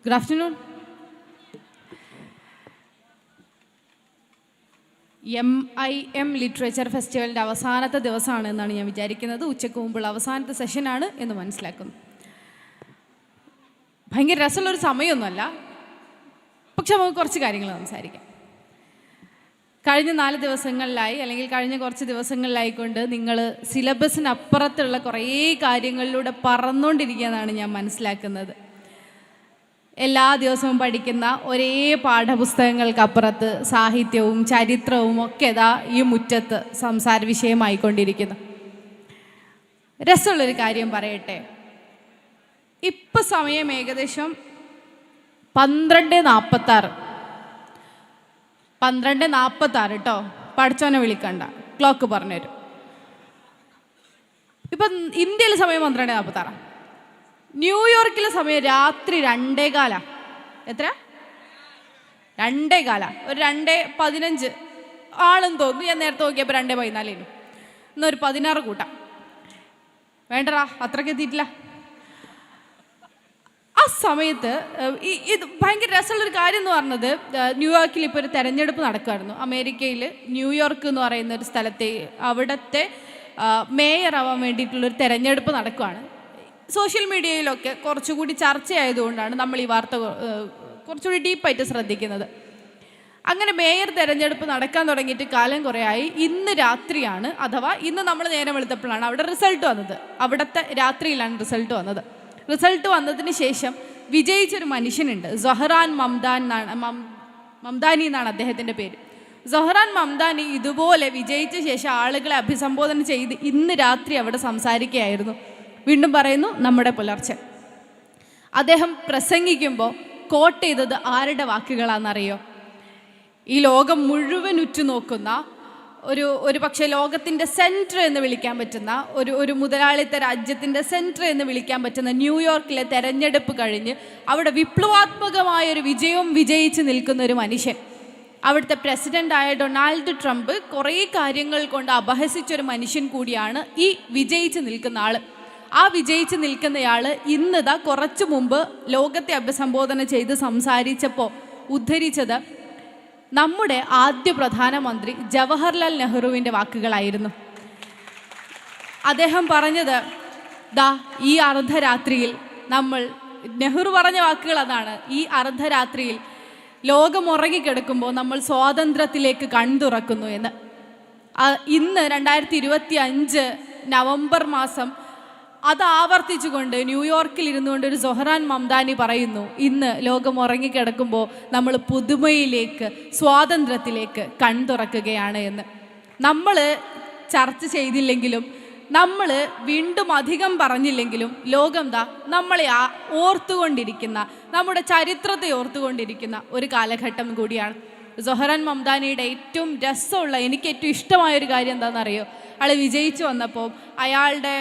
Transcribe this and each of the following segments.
Good afternoon. MIM literature ഫെസ്റ്റിവലിൻ്റെ അവസാനത്തെ ദിവസമാണ് എന്നാണ് ഞാൻ വിചാരിക്കുന്നത്. ഉച്ചയ്ക്ക് മുമ്പുള്ള അവസാനത്തെ സെഷനാണ് എന്ന് മനസ്സിലാക്കുന്നു. ഭയങ്കര രസമുള്ളൊരു സമയമൊന്നുമല്ല, പക്ഷെ നമുക്ക് കുറച്ച് കാര്യങ്ങൾ സംസാരിക്കാം. കഴിഞ്ഞ 4 ദിവസങ്ങളിലായി അല്ലെങ്കിൽ കഴിഞ്ഞ കുറച്ച് ദിവസങ്ങളിലായിക്കൊണ്ട് നിങ്ങൾ സിലബസിനപ്പുറത്തുള്ള കുറേ കാര്യങ്ങളിലൂടെ പറന്നുകൊണ്ടിരിക്കുകയെന്നാണ് ഞാൻ മനസ്സിലാക്കുന്നത്. എല്ലാ ദിവസവും പഠിക്കുന്ന ഒരേ പാഠപുസ്തകങ്ങൾക്കപ്പുറത്ത് സാഹിത്യവും ചരിത്രവും ഒക്കെ ഇതാ ഈ മുറ്റത്ത് സംസാര വിഷയമായിക്കൊണ്ടിരിക്കുന്നു. രസമുള്ളൊരു കാര്യം പറയട്ടെ. ഇപ്പം സമയം ഏകദേശം 12:46 കേട്ടോ. പഠിച്ചോനെ വിളിക്കണ്ട, ക്ലോക്ക് പറഞ്ഞുതരും. ഇപ്പം ഇന്ത്യയിലെ സമയം 12:46. ന്യൂയോർക്കിലെ സമയം രാത്രി 2:15. എത്ര? 2:15. ഒരു 2:15 ആണെന്ന് തോന്നുന്നു. ഞാൻ നേരത്തെ നോക്കിയപ്പോൾ 2:14. എന്നൊരു 16 കൂട്ടാം. വേണ്ടടാ, അത്രയ്ക്ക് എത്തിയിട്ടില്ല. ആ സമയത്ത് ഇത് ഭയങ്കര രസമുള്ളൊരു കാര്യം എന്ന് പറഞ്ഞത്, ന്യൂയോർക്കിൽ ഇപ്പോൾ ഒരു തെരഞ്ഞെടുപ്പ് നടക്കുമായിരുന്നു. അമേരിക്കയിൽ ന്യൂയോർക്ക് എന്ന് പറയുന്ന ഒരു സ്ഥലത്തെ അവിടുത്തെ മേയർ ആവാൻ വേണ്ടിയിട്ടുള്ളൊരു തെരഞ്ഞെടുപ്പ് നടക്കുകയാണ്. സോഷ്യൽ മീഡിയയിലൊക്കെ കുറച്ചുകൂടി ചർച്ചയായതുകൊണ്ടാണ് നമ്മൾ ഈ വാർത്ത കുറച്ചുകൂടി ഡീപ്പായിട്ട് ശ്രദ്ധിക്കുന്നത്. അങ്ങനെ മേയർ തെരഞ്ഞെടുപ്പ് നടക്കാൻ തുടങ്ങിയിട്ട് കാലം കുറേ ആയി. ഇന്ന് രാത്രിയാണ്, അഥവാ ഇന്ന് നമ്മൾ നേരം വെളുത്തപ്പോഴാണ് അവിടെ റിസൾട്ട് വന്നത്. അവിടുത്തെ രാത്രിയിലാണ് റിസൾട്ട് വന്നത്. റിസൾട്ട് വന്നതിന് ശേഷം വിജയിച്ചൊരു മനുഷ്യനുണ്ട്. സൊഹറാൻ മംദാനി എന്നാണ് അദ്ദേഹത്തിൻ്റെ പേര്. സൊഹറാൻ മംദാനി ഇതുപോലെ വിജയിച്ച ശേഷം ആളുകളെ അഭിസംബോധന ചെയ്ത് ഇന്ന് രാത്രി അവിടെ സംസാരിക്കുകയായിരുന്നു. വീണ്ടും പറയുന്നു, നമ്മുടെ പുലർച്ചെ. അദ്ദേഹം പ്രസംഗിക്കുമ്പോൾ കോട്ട് ചെയ്തത് ആരുടെ വാക്കുകളാണെന്നറിയോ? ഈ ലോകം മുഴുവൻ ഉറ്റുനോക്കുന്ന ഒരു പക്ഷേ ലോകത്തിൻ്റെ സെൻറ്റർ എന്ന് വിളിക്കാൻ പറ്റുന്ന ഒരു മുതലാളിത്ത രാജ്യത്തിൻ്റെ സെൻറ്റർ എന്ന് വിളിക്കാൻ പറ്റുന്ന ന്യൂയോർക്കിലെ തെരഞ്ഞെടുപ്പ് കഴിഞ്ഞ് അവിടെ വിപ്ലവാത്മകമായൊരു വിജയവും വിജയിച്ച് നിൽക്കുന്ന ഒരു മനുഷ്യൻ, അവിടുത്തെ പ്രസിഡൻ്റായ ഡൊണാൾഡ് ട്രംപ് കുറേ കാര്യങ്ങൾ കൊണ്ട് അപഹസിച്ചൊരു മനുഷ്യൻ കൂടിയാണ് ഈ വിജയിച്ച് നിൽക്കുന്ന ആൾ. ആ വിജയിച്ച് നിൽക്കുന്നയാൾ ഇന്നിതാ കുറച്ചു മുമ്പ് ലോകത്തെ അഭിസംബോധന ചെയ്ത് സംസാരിച്ചപ്പോൾ ഉദ്ധരിച്ചത് നമ്മുടെ ആദ്യ പ്രധാനമന്ത്രി ജവഹർലാൽ നെഹ്റുവിൻ്റെ വാക്കുകളായിരുന്നു. അദ്ദേഹം പറഞ്ഞത്, ദാ ഈ അർദ്ധരാത്രിയിൽ നെഹ്റു പറഞ്ഞ വാക്കുകൾ അതാണ്, ഈ അർദ്ധരാത്രിയിൽ ലോകം ഉറങ്ങിക്കിടക്കുമ്പോൾ നമ്മൾ സ്വാതന്ത്ര്യത്തിലേക്ക് കൺതുറക്കുന്നു എന്ന്. ഇന്ന് 2025 നവംബർ മാസം അത് ആവർത്തിച്ചുകൊണ്ട് ന്യൂയോർക്കിൽ ഇരുന്നുകൊണ്ട് ഒരു സൊഹറാൻ മംദാനി പറയുന്നു, ഇന്ന് ലോകം ഉറങ്ങിക്കിടക്കുമ്പോൾ നമ്മൾ പുതുമയിലേക്ക്, സ്വാതന്ത്ര്യത്തിലേക്ക് കൺതുറക്കുകയാണ് എന്ന്. നമ്മൾ ചർച്ച ചെയ്തില്ലെങ്കിലും, നമ്മൾ വീണ്ടും അധികം പറഞ്ഞില്ലെങ്കിലും, ലോകം നമ്മളെ ഓർത്തുകൊണ്ടിരിക്കുന്ന, നമ്മുടെ ചരിത്രത്തെ ഓർത്തുകൊണ്ടിരിക്കുന്ന ഒരു കാലഘട്ടം കൂടിയാണ്. സൊഹറാൻ മംദാനിയുടെ ഏറ്റവും രസമുള്ള, എനിക്ക് ഏറ്റവും ഇഷ്ടമായൊരു കാര്യം എന്താണെന്നറിയോ? അയാൾ വിജയിച്ചു വന്നപ്പോൾ അയാളുടെ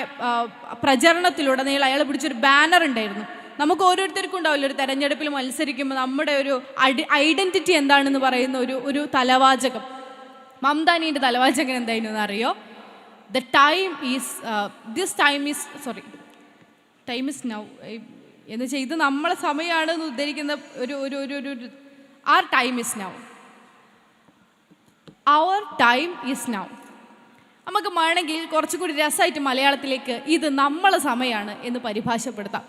പ്രചരണത്തിലുടനീളം അയാൾ പിടിച്ചൊരു ബാനർ ഉണ്ടായിരുന്നു. നമുക്ക് ഓരോരുത്തർക്കും ഉണ്ടാവില്ല ഒരു തെരഞ്ഞെടുപ്പിൽ മത്സരിക്കുമ്പോൾ നമ്മുടെ ഒരു ഐഡൻറ്റിറ്റി എന്താണെന്ന് പറയുന്ന ഒരു തലവാചകം. മംദാനീൻ്റെ തലവാചകം എന്തായിരുന്നു അറിയോ? ടൈം ഈസ് നൗ എന്ന് വെച്ചാൽ ഇത് നമ്മളെ സമയമാണ് എന്ന് ഉദ്ധരിക്കുന്ന our time is now. Our time is now. നമുക്ക് വേണമെങ്കിൽ കുറച്ചുകൂടി രസമായിട്ട് മലയാളത്തിലേക്ക് ഇത് നമ്മളെ സമയമാണ് എന്ന് പരിഭാഷപ്പെടുത്താം.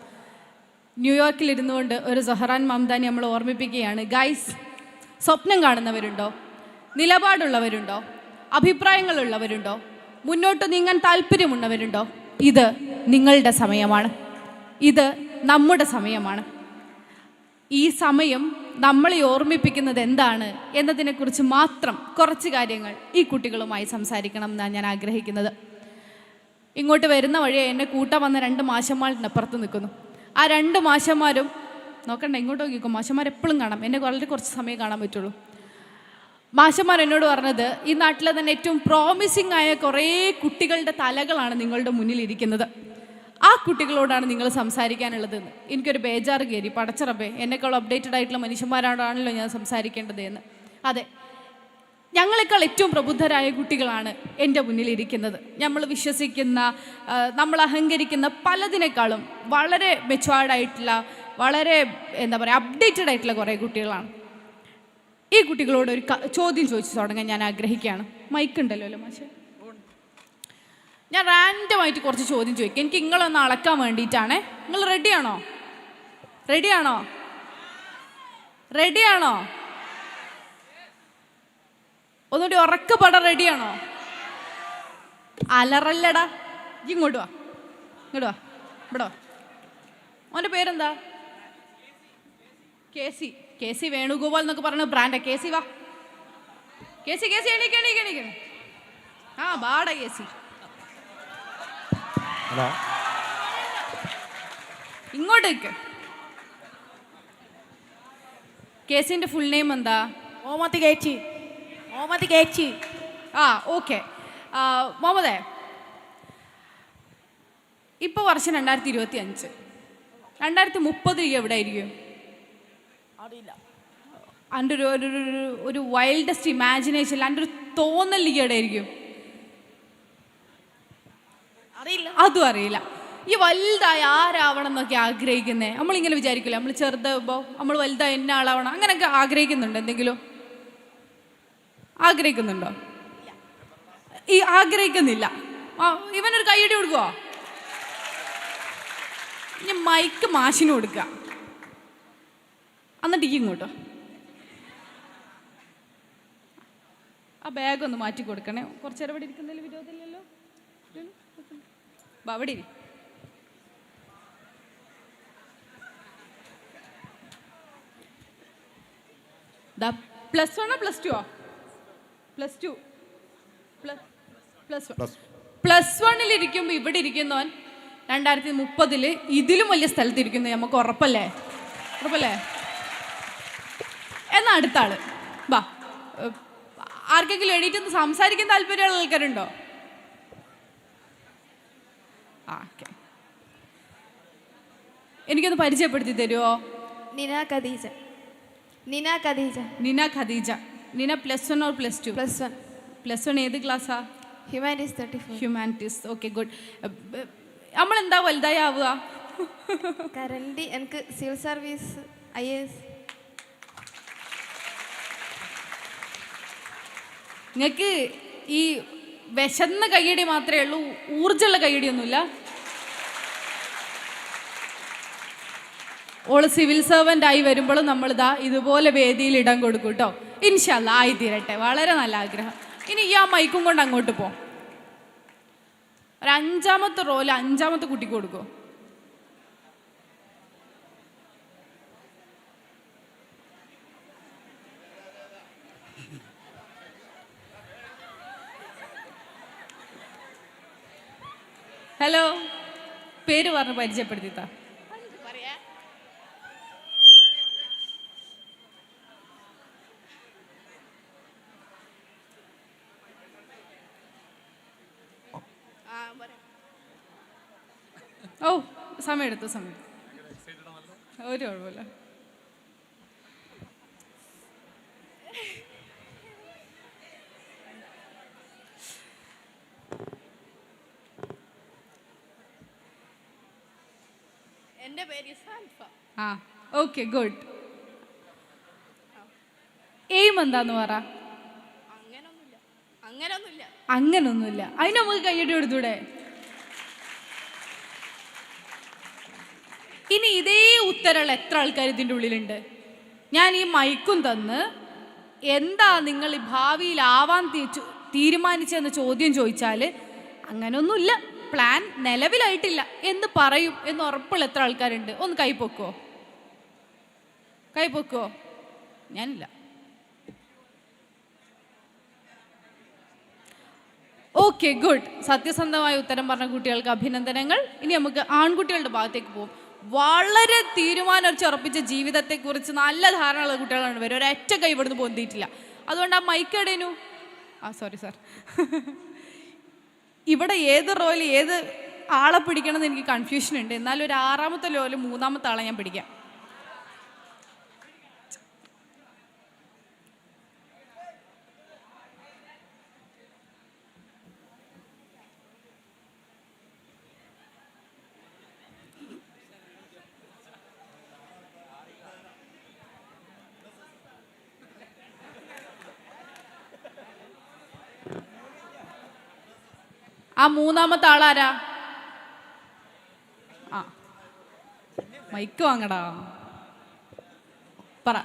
ന്യൂയോർക്കിൽ ഇരുന്നുകൊണ്ട് ഒരു സൊഹറാൻ മംദാനി നമ്മൾ ഓർമ്മിപ്പിക്കുകയാണ്, ഗൈസ്, സ്വപ്നം കാണുന്നവരുണ്ടോ? നിലപാടുള്ളവരുണ്ടോ? അഭിപ്രായങ്ങളുള്ളവരുണ്ടോ? മുന്നോട്ട് നീങ്ങാൻ താല്പര്യമുള്ളവരുണ്ടോ? ഇത് നിങ്ങളുടെ സമയമാണ്. ഇത് നമ്മുടെ സമയമാണ്. ഈ സമയം നമ്മളെ ഓർമ്മിപ്പിക്കുന്നത് എന്താണ് എന്നതിനെക്കുറിച്ച് മാത്രം കുറച്ച് കാര്യങ്ങൾ ഈ കുട്ടികളുമായി സംസാരിക്കണം എന്നാണ് ഞാൻ ആഗ്രഹിക്കുന്നത്. ഇങ്ങോട്ട് വരുന്ന വഴിയെ എന്നെ കൂട്ടാൻ വന്ന 2 മാഷന്മാരുടെ അപ്പുറത്ത് നിൽക്കുന്നു. ആ 2 മാഷന്മാരും നോക്കണ്ട, ഇങ്ങോട്ട് നോക്കിക്കോ. മാഷന്മാർ എപ്പോഴും കാണാം, എന്നെ വളരെ കുറച്ച് സമയം കാണാൻ പറ്റുള്ളൂ. മാഷന്മാർ എന്നോട് പറഞ്ഞത്, ഈ നാട്ടിലെ തന്നെ ഏറ്റവും പ്രോമിസിങ് ആയ കുറേ കുട്ടികളുടെ തലകളാണ് നിങ്ങളുടെ മുന്നിലിരിക്കുന്നത്. ആ കുട്ടികളോടാണ് നിങ്ങൾ സംസാരിക്കാനുള്ളതെന്ന്. എനിക്കൊരു ബേജാറ് കയറി. പടച്ചറബേ, എന്നെക്കാൾ അപ്ഡേറ്റഡ് ആയിട്ടുള്ള മനുഷ്യന്മാരോടാണല്ലോ ഞാൻ സംസാരിക്കേണ്ടത് എന്ന്. അതെ, ഞങ്ങളെക്കാൾ ഏറ്റവും പ്രബുദ്ധരായ കുട്ടികളാണ് എൻ്റെ മുന്നിലിരിക്കുന്നത്. നമ്മൾ വിശ്വസിക്കുന്ന, നമ്മൾ അഹങ്കരിക്കുന്ന പലതിനേക്കാളും വളരെ മെച്ചുവേർഡായിട്ടുള്ള, വളരെ എന്താ പറയുക അപ്ഡേറ്റഡ് ആയിട്ടുള്ള കുറേ കുട്ടികളാണ്. ഈ കുട്ടികളോട് ഒരു ചോദ്യം ചോദിച്ചു തുടങ്ങാൻ ഞാൻ ആഗ്രഹിക്കുകയാണ്. മൈക്ക് ഉണ്ടല്ലോ അല്ലേ മാഷെ? ഞാൻ റാൻഡമായിട്ട് കുറച്ച് ചോദ്യം ചോദിക്കാം. എനിക്ക് നിങ്ങളൊന്ന് അളക്കാൻ വേണ്ടിയിട്ടാണേ. നിങ്ങൾ റെഡിയാണോ? റെഡിയാണോ? റെഡിയാണോ? ഒന്നുകൂടി ഉറക്കപ്പെടാൻ റെഡിയാണോ? അലറല്ലടാ. ഇങ്ങോട്ട് വാ, ഇങ്ങോട്ട് വാ, ഇവിടെ വാ. അവൻ്റെ പേരെന്താ? കെ സി വേണുഗോപാൽ എന്നൊക്കെ പറഞ്ഞ ബ്രാൻഡാ. കെ സി വാ, കെ സി എണീക്ക്. ആ ബാട കെ സി, ഇങ്ങോട്ടേക്ക്. കെ സിന്റെ ഫുൾ നെയിം എന്താ? മുഹമ്മദ് കേച്ചി. ആ ഓക്കെ. മുഹമ്മദേ, ഇപ്പൊ വർഷം 2025, 2030 എവിടെ ആയിരിക്കും? അറിയില്ല. എൻ്റെ ഒരു വൈൽഡസ്റ്റ് ഇമാജിനേഷൻ, എൻ്റെ ഒരു തോന്നൽ എവിടെ ആയിരിക്കും? അറിയില്ല. അതും അറിയില്ല. ഈ വലുതായി ആരാവണം എന്നൊക്കെ ആഗ്രഹിക്കുന്നേ? നമ്മളിങ്ങനെ വിചാരിക്കില്ല, നമ്മൾ ചെറുതാകുമ്പോൾ നമ്മൾ വലുതായി എന്നെ ആളാവണം അങ്ങനെയൊക്കെ ആഗ്രഹിക്കുന്നുണ്ടോ? എന്തെങ്കിലും ആഗ്രഹിക്കുന്നുണ്ടോ? ഈ ആഗ്രഹിക്കുന്നില്ല. ഇവനൊരു കൈയടി കൊടുക്കുവോ? ഇനി മൈക്ക് മാഷിന് കൊടുക്കുക, എന്നിട്ട് ഇങ്ങോട്ടോ ആ ബാഗ് ഒന്ന് മാറ്റി കൊടുക്കണേ. കുറച്ച് നേരം ഇവിടെ ഇരിക്കുന്നതിൽ വിരോധമില്ലല്ലോ. അവിടെ ഇരി. പ്ലസ് വണ്ണോ പ്ലസ് ടുവോ? പ്ലസ് വണ്ണിലിരിക്കുമ്പോൾ ഇവിടെ ഇരിക്കുന്നവൻ 2030 ഇതിലും വലിയ സ്ഥലത്തിരിക്കുന്നത് നമുക്ക് ഉറപ്പല്ലേ? എന്നാ അടുത്ത ആള് വാ. ആർക്കെങ്കിലും എണീറ്റൊന്ന് സംസാരിക്കാൻ താല്പര്യമുള്ള ആൾക്കാരുണ്ടോ? ആ ഓക്കെ, എനിക്കൊന്ന് പരിചയപ്പെടുത്തി തരുമോ? നിന ഖദീജ. നിന plus one or plus two? Plus one. ഏത് ക്ലാസ്സാ? ഹ്യൂമാനിറ്റീസ്. Okay good. നമ്മളെന്താ വലുതായി ആവുക? കറന്റ് എനിക്ക് സിവിൽ സർവീസ് IAS. നിങ്ങൾക്ക് ഈ വിശന്ന കയ്യടി മാത്രമേ ഉള്ളൂ, ഊർജ്ജമുള്ള കയ്യടിയൊന്നുമില്ല? ഓള് സിവിൽ സർവൻ്റ് ആയി വരുമ്പോഴും നമ്മളിതാ ഇതുപോലെ വേദിയിൽ ഇടം കൊടുക്കും കേട്ടോ. ഇൻഷാ അല്ലാഹ് ആയി തീരട്ടെ. വളരെ നല്ല ആഗ്രഹം. ഇനി ഈ ആ മൈക്കും കൊണ്ട് അങ്ങോട്ട് പോ. ഒരു 5ാമത്തെ റോല് 5ാമത്തെ കുട്ടിക്ക് കൊടുക്കോ? ഹലോ, പേര് പറഞ്ഞ് പരിചയപ്പെടുത്തിത്താ. ഓ സമയം എടുത്തു. ഒരു കുഴപ്പമില്ല. എൻ്റെ പേര് സാൻഫ. ആ ഓക്കെ ഗുഡ്. എയിം എന്താന്ന് പറ. അങ്ങനൊന്നുമില്ല. അതിന് നമുക്ക് കയ്യടി കൊടുത്തൂടെ? ഇനി ഇതേ ഉത്തരമുള്ള എത്ര ആൾക്കാർ ഇതിൻ്റെ ഉള്ളിലുണ്ട്? ഞാൻ ഈ മൈക്കും തന്ന് എന്താ നിങ്ങൾ ഈ ഭാവിയിൽ ആവാൻ തീരുമാനിച്ചെന്ന് ചോദ്യം ചോദിച്ചാൽ അങ്ങനൊന്നുമില്ല, പ്ലാൻ നിലവിലായിട്ടില്ല എന്ന് പറയും എന്ന് ഉറപ്പുള്ള എത്ര ആൾക്കാരുണ്ട്? ഒന്ന് കൈപ്പൊക്കോ. ഞാനില്ല. Okay good. സത്യസന്ധമായ ഉത്തരം പറഞ്ഞ കുട്ടികൾക്ക് അഭിനന്ദനങ്ങൾ. ഇനി നമുക്ക് ആൺകുട്ടികളുടെ ഭാഗത്തേക്ക് പോകും. വളരെ തീരുമാനിച്ചുറപ്പിച്ച ജീവിതത്തെക്കുറിച്ച് നല്ല ധാരണയുള്ള കുട്ടികളാണ് വരും. ഒരൊറ്റ കൈ ഇവിടുന്ന് പൊന്തിയിട്ടില്ല. അതുകൊണ്ട് ആ മൈക്കടേനു സോറി സാർ. ഇവിടെ ഏത് റോയിൽ ഏത് ആളെ പിടിക്കണം എന്ന് എനിക്ക് കൺഫ്യൂഷൻ ഉണ്ട്. എന്നാലും ഒരു 6ാമത്തെ റോയിൽ 3ാമത്തെ ആളെ ഞാൻ പിടിക്കാം. ആ മൂന്നാമത്തെ ആളാരാ? ആ മൈക്ക് വാങ്ങടാ, പറ,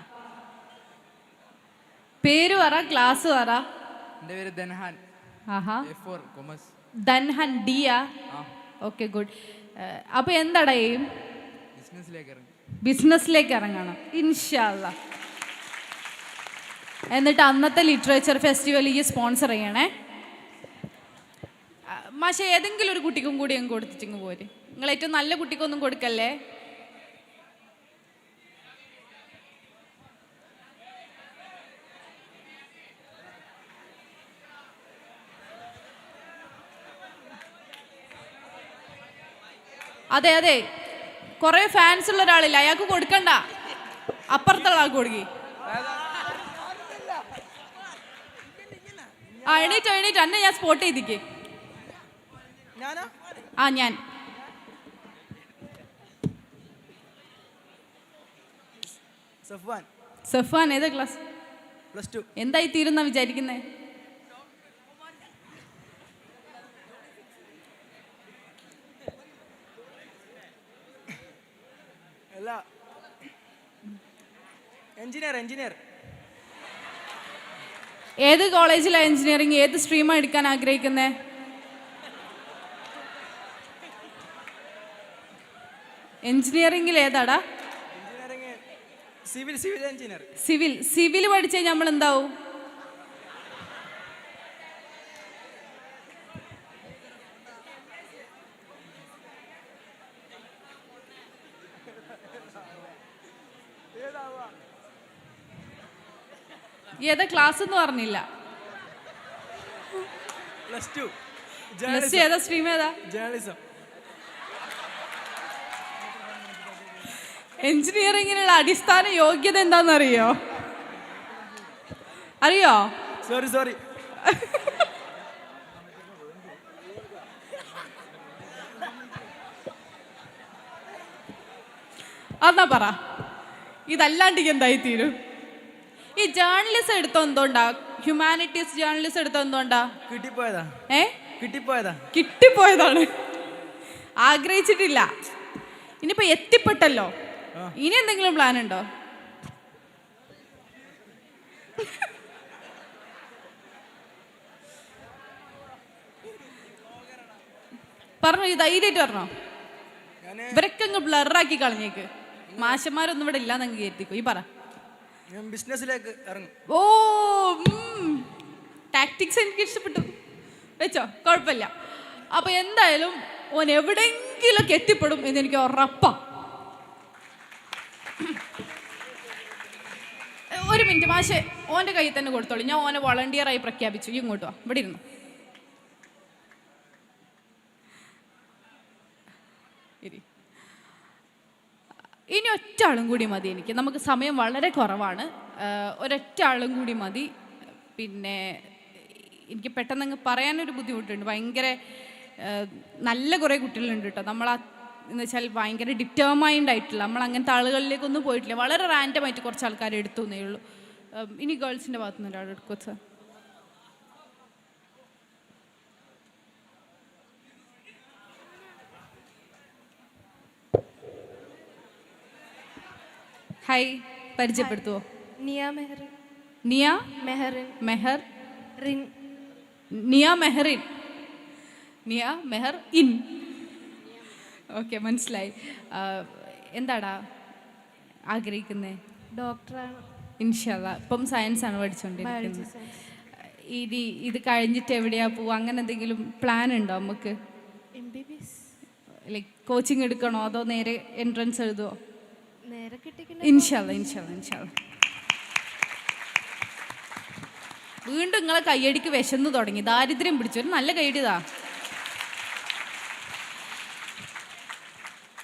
പേര് പറ, ക്ലാസ് പറ. എൻ്റെ പേര് ധൻഹാൻ. ആഹാ, A4 കൊമേഴ്സ്. ധൻഹൻ ഡിയാ? Okay, good. അപ്പൊ എന്താടാ എയിം? ബിസിനസ്സിലേക്ക് ഇറങ്ങി. ബിസിനസ്സിലേക്ക് ഇറങ്ങണം ഇൻഷാ അല്ലാ. എന്നിട്ട് അന്നത്തെ ലിറ്ററേച്ചർ ഫെസ്റ്റിവൽ ഈ സ്പോൺസർ ചെയ്യണേ. മാഷെ ഏതെങ്കിലും ഒരു കുട്ടിക്കും കൂടി അങ്ങ് കൊടുത്തിട്ടിങ്ങ് പോര്. നിങ്ങൾ ഏറ്റവും നല്ല കുട്ടിക്കൊന്നും കൊടുക്കല്ലേ. അതെ അതെ, കുറെ ഫാൻസ് ഉള്ള ഒരാളില്ല, അയാൾക്ക് കൊടുക്കണ്ട, അപ്പുറത്തുള്ള ആൾക്ക് കൊടുക്കി. ആ എണീറ്റോ എണീറ്റോ, അന്നെ ഞാൻ സ്പോട്ട് ചെയ്തിക്ക്. ആ ഞാൻ സഫ്വാൻ. ഏതാ ക്ലാസ്? +2. എന്തായി തീരുന്ന വിചാരിക്കുന്നേ? എഞ്ചിനീയർ. ഏത് കോളേജിലാണ് എഞ്ചിനീയറിംഗ്? ഏത് സ്ട്രീമാണ് എടുക്കാൻ ആഗ്രഹിക്കുന്നേ? എഞ്ചിനീയറിംഗിൽ ഏതാടാ? Civil engineer. സിവിൽ പഠിച്ചാൽ നമ്മൾ എന്താവും? ഏതാ ക്ലാസ് എന്ന് പറഞ്ഞില്ല. +2. ഏതാ സ്ട്രീം? ഏതാ? ജേർണലിസം. എഞ്ചിനീയറിംഗിനുള്ള അടിസ്ഥാന യോഗ്യത എന്താണെന്നറിയോ? അറിയോ? സോറി. എന്നാ പറ, ഇതല്ലാണ്ട് എന്തായി തീരും? ഈ ജേർണലിസം എടുത്തോ എന്തുകൊണ്ടാ? ഹ്യൂമാനിറ്റീസ് ജേർണലിസം എടുത്തോ എന്തുകൊണ്ടാ? കിട്ടിപ്പോയതാണ്, ആഗ്രഹിച്ചിട്ടില്ല. ഇനിയിപ്പോ എത്തിപ്പെട്ടല്ലോ, ഇനി എന്തെങ്കിലും പ്ലാൻ ഉണ്ടോ? പറഞ്ഞോ, ഈ ധൈര്യമായിട്ട് പറഞ്ഞോ. ഇവരൊക്കെ അങ്ങ് ബ്ലറാക്കി കളഞ്ഞേക്ക്. മാഷന്മാരൊന്നും ഇവിടെ ഇല്ലാന്ന് അങ്ങ് കയറ്റിക്കോ. ഈ പറ. ബിസിനസ്സിലേക്ക് ഇറങ്ങും. ഓ, ടാക്ടിക്സ് എനിക്ക് ഇഷ്ടപ്പെട്ടു, വെച്ചോ, കുഴപ്പമില്ല. അപ്പൊ എന്തായാലും ഓൻ എവിടെയെങ്കിലൊക്കെ എത്തിപ്പെടും എന്നെനിക്ക് ഉറപ്പാ. ഒരു മിനിറ്റ് മാഷെ, ഓൻ്റെ കയ്യിൽ തന്നെ കൊടുത്തോളൂ. ഞാൻ ഓനെ വളണ്ടിയറായി പ്രഖ്യാപിച്ചു. ഇങ്ങോട്ട് വാ, ഇവിടെ ഇരുന്നു. ഇനി ഒറ്റ ആളും കൂടി മതി എനിക്ക്. നമുക്ക് സമയം വളരെ കുറവാണ്. ഒരൊറ്റ ആളും കൂടി മതി. പിന്നെ എനിക്ക് പെട്ടെന്ന് പറയാനൊരു ബുദ്ധിമുട്ടുണ്ട്. ഭയങ്കര നല്ല കുറേ കുട്ടികളുണ്ട് കേട്ടോ. എന്ന് വെച്ചാൽ ഭയങ്കര ഡിറ്റർമൈൻഡ് ആയിട്ടുള്ള, നമ്മൾ അങ്ങനത്തെ ആളുകളിലേക്കൊന്നും പോയിട്ടില്ല. വളരെ റാൻഡമായിട്ട് കുറച്ച് ആൾക്കാർ എടുത്തു എന്നേ ഉള്ളൂ. ഇനി ഗേൾസിൻ്റെ ഭാഗത്തു നിന്ന് ഒരാൾ എടുക്കും സാർ. ഹായ്, പരിചയപ്പെടുത്തുവോ? നിയ മെഹറിൻ. നിയ മെഹറിൻ. മെഹർ റിൻ. നിയ മെഹറിൻ. നിയ മെഹർ ഇൻ. ഓക്കെ, മനസ്സിലായി. എന്താടാ ആഗ്രഹിക്കുന്നേ? ഡോക്ടറാണ്. ഇൻഷാ അല്ലാ. ഇപ്പം സയൻസാണ് പഠിച്ചുകൊണ്ടിരിക്കുന്നത്. ഇനി ഇത് കഴിഞ്ഞിട്ട് എവിടെയാ പോവുക? അങ്ങനെ എന്തെങ്കിലും പ്ലാൻ ഉണ്ടോ നമുക്ക്? MBBS. ലൈക്ക് കോച്ചിങ് എടുക്കണോ അതോ നേരെ എൻട്രൻസ് എഴുതുമോ? നേരെ കിട്ടിക്കില്ല. ഇൻഷാ അല്ലാ, ഇൻഷാ അല്ലാ, ഇൻഷാ അല്ലാ. വീണ്ടും നിങ്ങളെ കയ്യടിക്ക് വിശന്ന് തുടങ്ങി, ദാരിദ്ര്യം പിടിച്ചു. ഒരു നല്ല കൈയടിതാ.